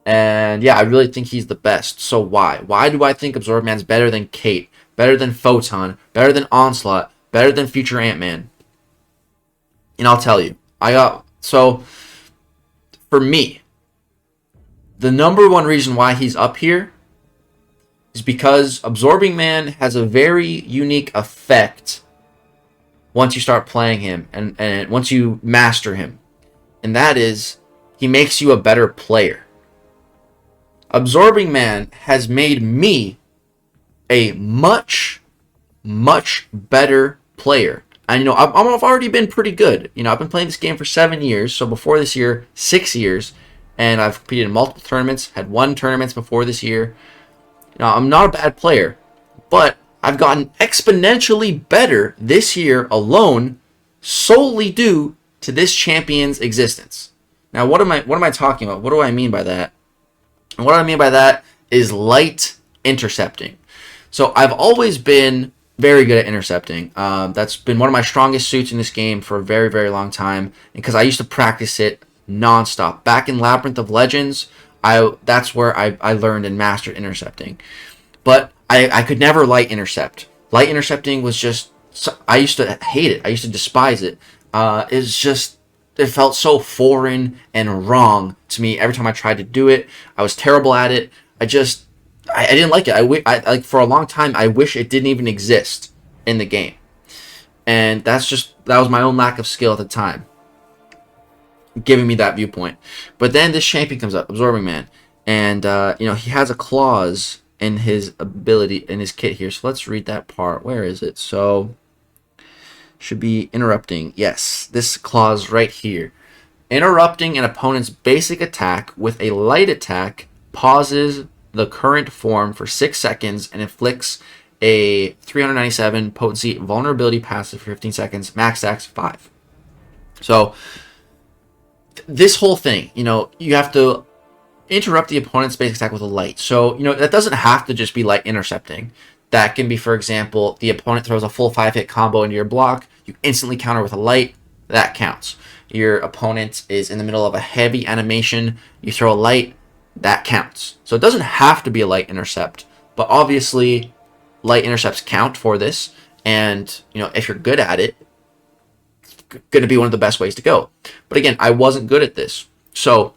S1: And yeah, I really think he's the best. So why? Why do I think Absorbing Man's better than Kate, better than Photon, better than Onslaught, better than Future Antman? And I'll tell you. So for me, the number one reason why he's up here is because Absorbing Man has a very unique effect once you start playing him and once you master him. And that is, he makes you a better player. Absorbing Man has made me a much, much better player. And, you know, I've already been pretty good. You know, I've been playing this game for 7 years. So before this year, 6 years. And I've competed in multiple tournaments, had won tournaments before this year. You know, I'm not a bad player, but I've gotten exponentially better this year alone, solely due to this champion's existence. Now, what am I talking about? What do I mean by that? And what I mean by that is light intercepting. So I've always been very good at intercepting. That's been one of my strongest suits in this game for a very, very long time, because I used to practice it nonstop. Back in Labyrinth of Legends, that's where I learned and mastered intercepting. But I could never light intercept. Light intercepting was just, I used to hate it. I used to despise it. It felt so foreign and wrong to me every time I tried to do it. I was terrible at it. I didn't like it. Like, for a long time, I wish it didn't even exist in the game. And that was my own lack of skill at the time, giving me that viewpoint. But then this champion comes up, Absorbing Man, and you know, he has a clause in his ability, in his kit here. So let's read that part. Where is it? So should be interrupting. Yes, this clause right here. Interrupting an opponent's basic attack with a light attack pauses the current form for 6 seconds and inflicts a 397 potency vulnerability passive for 15 seconds. Max stacks 5. So this whole thing, you know, you have to interrupt the opponent's basic attack with a light. So, you know, that doesn't have to just be light intercepting. That can be, for example, the opponent throws a full 5-hit combo into your block, you instantly counter with a light, that counts. Your opponent is in the middle of a heavy animation, you throw a light, that counts. So it doesn't have to be a light intercept, but obviously light intercepts count for this, and, you know, if you're good at it, it's going to be one of the best ways to go. But again, I wasn't good at this. So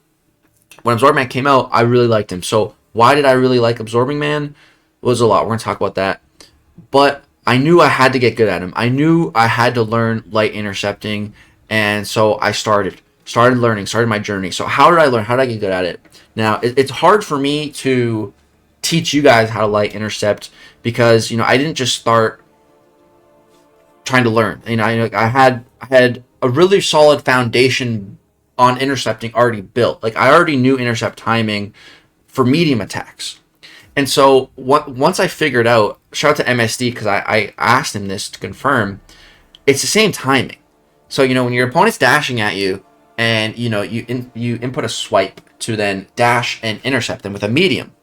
S1: when Absorbing Man came out, I really liked him. So why did I really like Absorbing Man? It was a lot. We're going to talk about that. But I knew I had to get good at him. I knew I had to learn light intercepting, and so I started learning, started my journey. So how did I learn? How did I get good at it? Now, it's hard for me to teach you guys how to light intercept, because, you know, I didn't just start trying to learn. You know, I had a really solid foundation on intercepting already built. Like, I already knew intercept timing for medium attacks. And so once I figured out, shout out to MSD, because I asked him this to confirm, it's the same timing. So, you know, when your opponent's dashing at you, and, you know, you input a swipe to then dash and intercept them with a medium,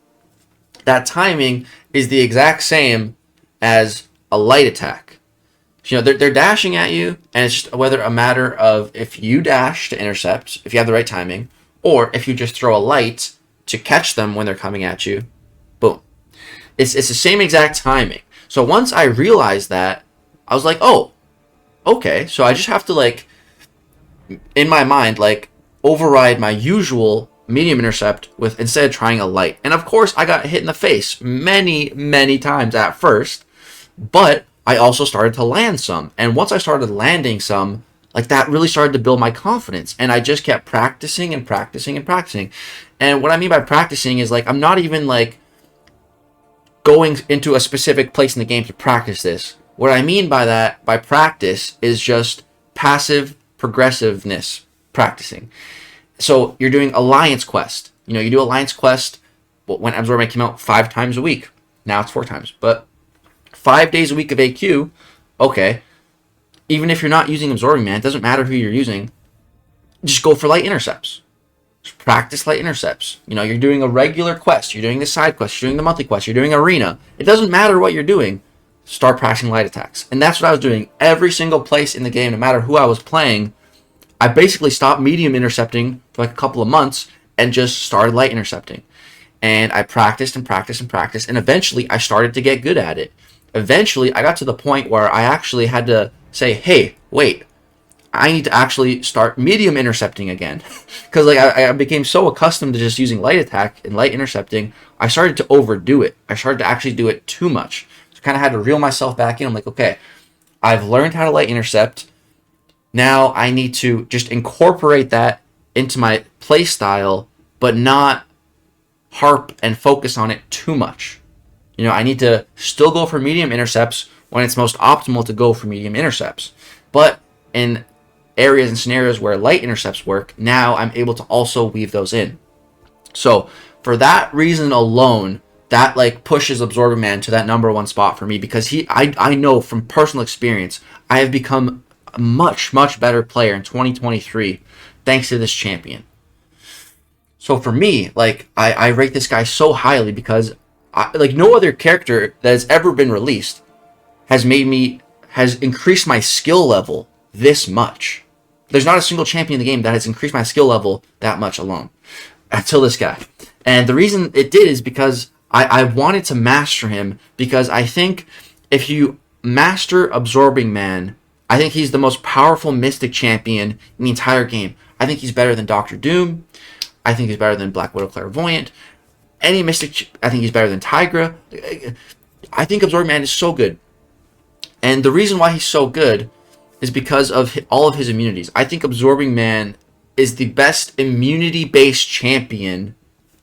S1: that timing is the exact same as a light attack. So, you know, they're dashing at you, and it's just whether a matter of if you dash to intercept, if you have the right timing, or if you just throw a light to catch them when they're coming at you. Boom. It's the same exact timing. So once I realized that, I was like, oh, okay. So I just have to, like, in my mind, like, override my usual medium intercept with instead trying a light. And of course, I got hit in the face many, many times at first. But I also started to land some. And once I started landing some, like that really started to build my confidence. And I just kept practicing and practicing and practicing. And what I mean by practicing is like, I'm not even like going into a specific place in the game to practice this. What I mean by that, by practice, is just passive progressiveness practicing. So you're doing Alliance Quest. You know, you do Alliance Quest when Absorbing came out 5 times a week. Now it's 4 times. But 5 days a week of AQ, okay. Even if you're not using Absorbing Man, it doesn't matter who you're using. Just go for light intercepts. Just practice light intercepts. You know, you're doing a regular quest. You're doing the side quest. You're doing the monthly quest. You're doing arena. It doesn't matter what you're doing. Start practicing light attacks. And that's what I was doing every single place in the game, no matter who I was playing. I basically stopped medium intercepting for like a couple of months and just started light intercepting. And I practiced and practiced and practiced, and eventually I started to get good at it. Eventually, I got to the point where I actually had to say, hey, wait, I need to actually start medium intercepting again. Because like I became so accustomed to just using light attack and light intercepting, I started to overdo it. I started to actually do it too much. So I kind of had to reel myself back in. I'm like, okay, I've learned how to light intercept. Now I need to just incorporate that into my play style, but not harp and focus on it too much. You know, I need to still go for medium intercepts when it's most optimal to go for medium intercepts. But in areas and scenarios where light intercepts work, now I'm able to also weave those in. So for that reason alone, that like pushes Absorbing Man to that #1 spot for me, because I know from personal experience, I have become a much, much better player in 2023 thanks to this champion. So for me, like, I rate this guy so highly because like no other character that has ever been released has increased my skill level this much. There's not a single champion in the game that has increased my skill level that much alone until this guy. And the reason it did is because I wanted to master him, because I think if you master Absorbing Man, I think he's the most powerful Mystic champion in the entire game. I think he's better than Dr. Doom. I think he's better than Black Widow Clairvoyant. Any Mystic, I think he's better than Tigra. I think Absorbing Man is so good. And the reason why he's so good is because of all of his immunities. I think Absorbing Man is the best immunity-based champion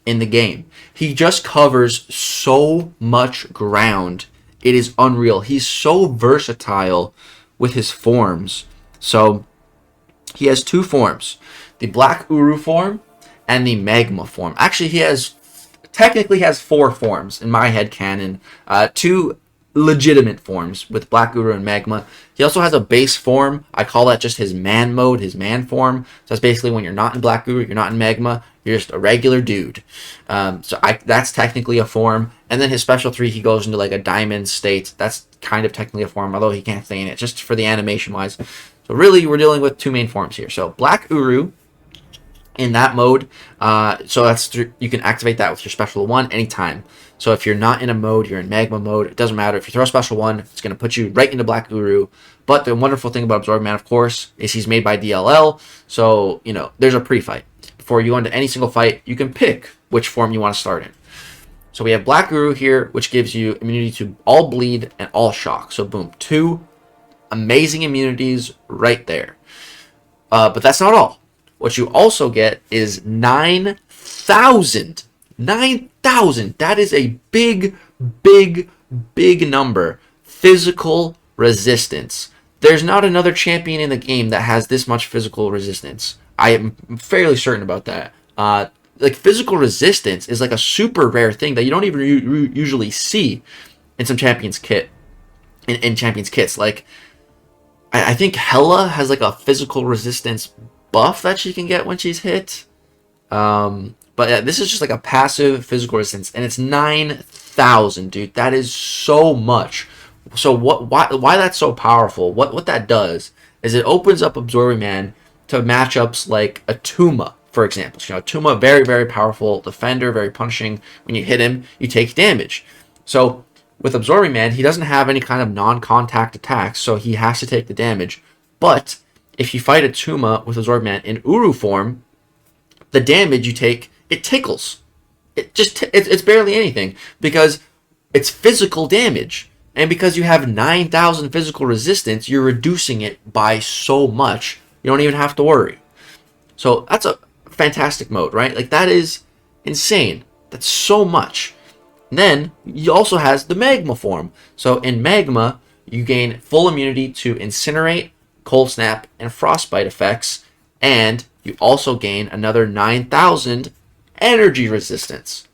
S1: in the game. He just covers so much ground. It is unreal. He's so versatile with his forms. So he has 2 forms, the Black Uru form and the Magma form. Actually, he technically has 4 forms in my headcanon. 2 legitimate forms with Black Uru and Magma. He also has a base form. I call that just his man mode, his man form. So that's basically when you're not in Black Uru, you're not in Magma, you're just a regular dude. That's technically a form. And then his special 3, he goes into like a diamond state. That's kind of technically a form, although he can't stay in it, just for the animation wise. So really, we're dealing with 2 main forms here. So Black Uru in that mode, so that's you can activate that with your special 1 anytime. So if you're not in a mode, you're in Magma mode, it doesn't matter. If you throw a special 1, it's going to put you right into Black Uru. But the wonderful thing about Absorbing Man, of course, is he's made by DLL, so, you know, there's a pre-fight. Before you go into any single fight, you can pick which form you want to start in. So we have Black Uru here, which gives you immunity to all bleed and all shock. So boom, 2 amazing immunities right there. But that's not all. What you also get is 9,000. 9,000. That is a big, big, big number. Physical resistance. There's not another champion in the game that has this much physical resistance. I am fairly certain about that. Like, physical resistance is like a super rare thing that you don't even usually see in some champions kit. In champions kits. Like, I think Hela has like a physical resistance buff that she can get when she's hit. But this is just like a passive physical resistance, and it's 9,000, dude. That is so much. So why that's so powerful? What that does is it opens up Absorbing Man to matchups like a Tuma, for example. So, you know, Tuma, very, very powerful defender, very punishing. When you hit him, you take damage. So with Absorbing Man, he doesn't have any kind of non-contact attacks, so he has to take the damage. But if you fight a Tuma with Absorbing Man in Uru form, the damage you take, it tickles. It's barely anything, because it's physical damage. And because you have 9,000 physical resistance, you're reducing it by so much, you don't even have to worry. So that's a fantastic mode, right? Like, that is insane. That's so much. And then he also has the Magma form. So in Magma, you gain full immunity to Incinerate, Cold Snap, and Frostbite effects, and you also gain another 9,000 energy resistance.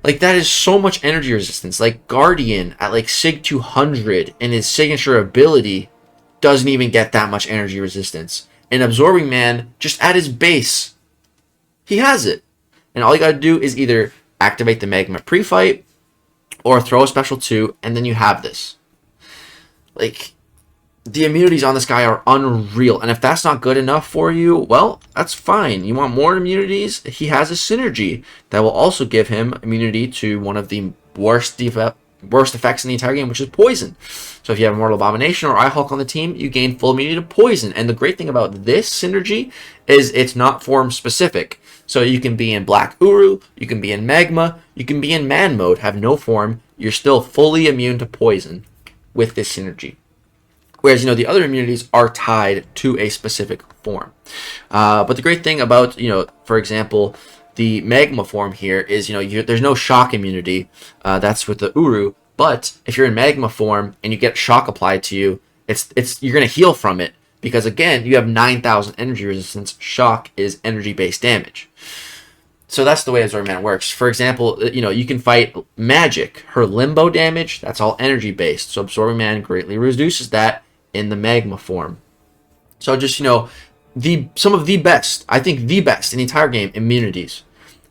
S1: Like, that is so much energy resistance. Like, Guardian at like Sig 200 in his signature ability doesn't even get that much energy resistance. And Absorbing Man, just at his base, he has it. And all you gotta do is either activate the Magma pre-fight or throw a special 2, and then you have this. Like, the immunities on this guy are unreal. And if that's not good enough for you, well, that's fine. You want more immunities? He has a synergy that will also give him immunity to one of the worst effects in the entire game, which is poison. So if you have Mortal Abomination or Eye-Hulk on the team, you gain full immunity to poison. And the great thing about this synergy is it's not form specific. So you can be in Black Uru, you can be in Magma, you can be in Man mode, have no form. You're still fully immune to poison with this synergy. Whereas, the other immunities are tied to a specific form. But the great thing about, for example, the Magma form here is, there's no shock immunity. That's with the Uru. But if you're in Magma form and you get shock applied to you, you're going to heal from it. Because, again, you have 9,000 energy resistance. Shock is energy-based damage. So that's the way Absorbing Man works. For example, you can fight Magic. Her Limbo damage, that's all energy-based. So Absorbing Man greatly reduces that in the Magma form. So just, some of the best, I think the best in the entire game, immunities.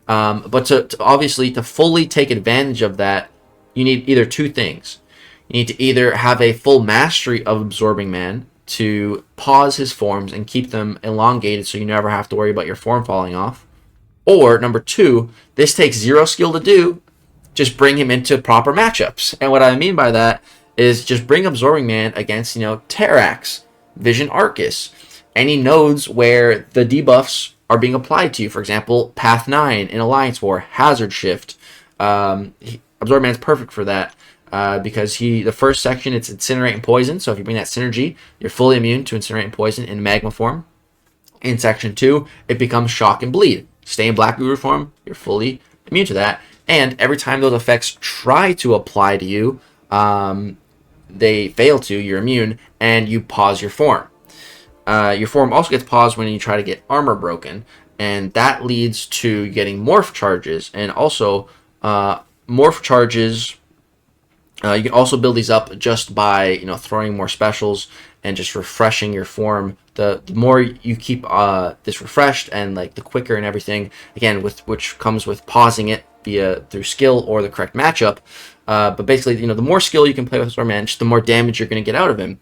S1: But to obviously, to fully take advantage of that, you need either two things. You need to either have a full mastery of Absorbing Man to pause his forms and keep them elongated so you never have to worry about your form falling off. Or, number 2, this takes 0 skill to do, just bring him into proper matchups. And what I mean by that is just bring Absorbing Man against, Terrax, Vision Arcus, any nodes where the debuffs are being applied to you. For example, Path 9 in Alliance War, Hazard Shift. Absorbing Man's perfect for that because the first section, it's Incinerate and Poison. So if you bring that synergy, you're fully immune to Incinerate and Poison in Magma form. In section 2, it becomes Shock and Bleed. Stay in Black Guru form, you're fully immune to that. And every time those effects try to apply to you, they fail to, you're immune, and you pause your form. Your form also gets paused when you try to get armor broken, and that leads to getting morph charges. And also, morph charges, you can also build these up just by throwing more specials and just refreshing your form. The more you keep this refreshed and like the quicker and everything, again, which comes with pausing it through skill or the correct matchup. But basically, the more skill you can play with Absorbing Man, the more damage you're going to get out of him.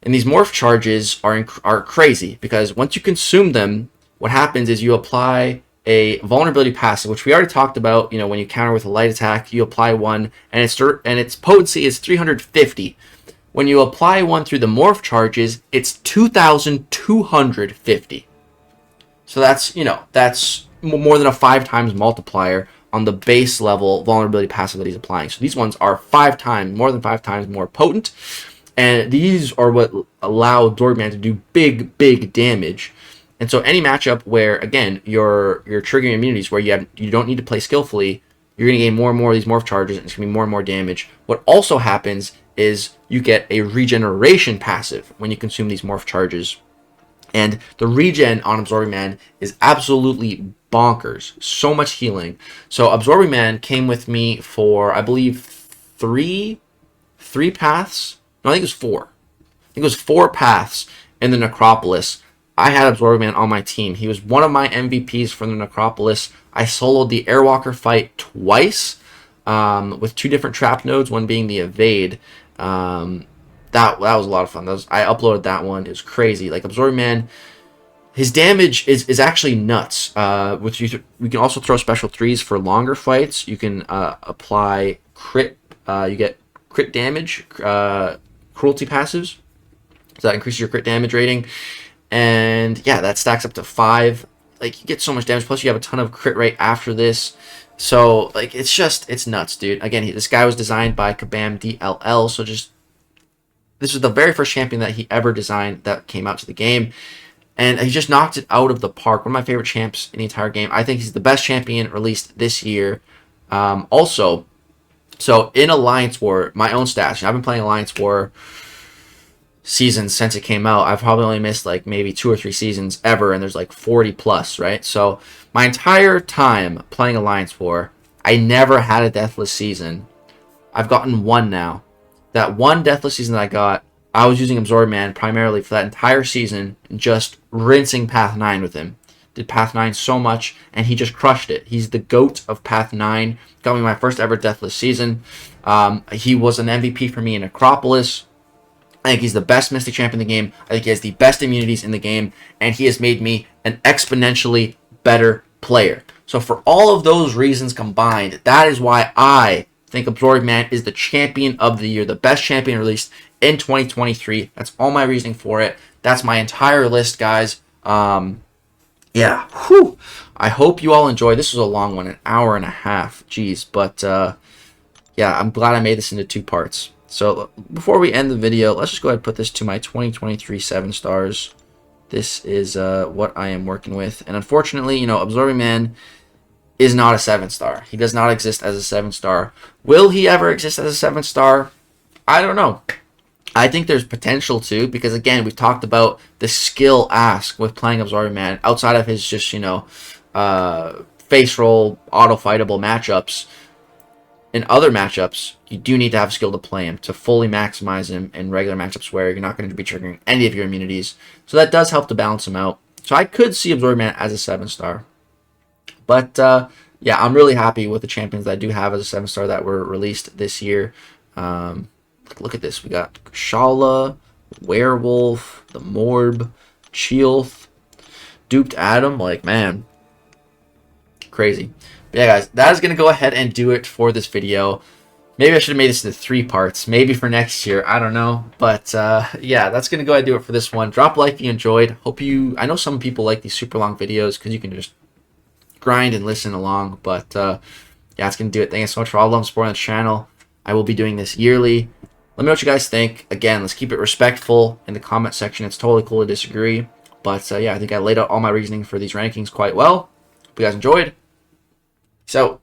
S1: And these morph charges are crazy because once you consume them, what happens is you apply a vulnerability passive, which we already talked about. When you counter with a light attack, you apply one, and its potency is 350. When you apply one through the morph charges, it's 2,250. So that's more than a 5 times multiplier on the base level vulnerability passive that he's applying. So these ones are more than 5 times more potent, and these are what allow Absorbing Man to do big damage. And so any matchup where, again, you're triggering immunities where you don't need to play skillfully, you're going to gain more and more of these morph charges, and it's going to be more and more damage. What also happens is you get a regeneration passive when you consume these morph charges. And the regen on Absorbing Man is absolutely bonkers. So much healing. So Absorbing Man came with me for, I believe, three paths. No, I think it was 4. I think it was 4 paths in the Necropolis. I had Absorbing Man on my team. He was one of my MVPs for the Necropolis. I soloed the Airwalker fight twice with 2 different trap nodes, one being the Evade. That was a lot of fun. I uploaded that one. It was crazy. Like, Absorbing Man, his damage is actually nuts. We can also throw special 3s for longer fights. You can apply crit. You get crit damage, cruelty passives. So that increases your crit damage rating. And yeah, that stacks up to 5. Like, you get so much damage. Plus, you have a ton of crit rate after this. So, like, it's nuts, dude. Again, this guy was designed by Kabam DLL, so this was the very first champion that he ever designed that came out to the game. And he just knocked it out of the park. One of my favorite champs in the entire game. I think he's the best champion released this year. Also, so in Alliance War, my own stats, I've been playing Alliance War seasons since it came out. I've probably only missed like maybe 2 or 3 seasons ever, and there's like 40 plus, right? So my entire time playing Alliance War, I never had a deathless season. I've gotten one now. That one deathless season that I got, I was using Absorb Man primarily for that entire season, just rinsing Path 9 with him. Did Path 9 so much, and he just crushed it. He's the GOAT of Path 9. Got me my first ever deathless season. He was an MVP for me in Acropolis. I think he's the best Mystic champ in the game. I think he has the best immunities in the game, and he has made me an exponentially better player. So for all of those reasons combined, that is why I think Absorb Man is the champion of the year, the best champion released in 2023. That's all my reasoning for it. That's my entire list, guys. Yeah. Whew. I hope you all enjoyed. This was a long one, an hour and a half. Jeez. But, yeah, I'm glad I made this into 2 parts. So, before we end the video, let's just go ahead and put this to my 2023 7 stars. This is what I am working with. And unfortunately, you know, Absorbing Man is not a 7-star. He does not exist as a 7-star. Will he ever exist as a 7-star? I don't know. I think there's potential to, because again, we've talked about the skill ask with playing Absorbing Man outside of his just, you know, face roll, auto-fightable matchups. In other matchups, you do need to have skill to play him, to fully maximize him in regular matchups where you're not going to be triggering any of your immunities. So that does help to balance him out. So I could see Absorbing Man as a 7-star. But, yeah, I'm really happy with the champions that I do have as a 7-star that were released this year. Look at this. We got Kushala, Werewolf, the Morb, Chee'ilth, Duped Adam. Like, man, crazy. But yeah, guys, that is going to go ahead and do it for this video. Maybe I should have made this into 3 parts. Maybe for next year. I don't know. But, yeah, that's going to go ahead and do it for this one. Drop a like if you enjoyed. I know some people like these super long videos because you can just grind and listen along. But, yeah, that's going to do it. Thank you so much for all the love and support on the channel. I will be doing this yearly. Let me know what you guys think. Again, let's keep it respectful in the comment section. It's totally cool to disagree. But, yeah, I think I laid out all my reasoning for these rankings quite well. Hope you guys enjoyed. So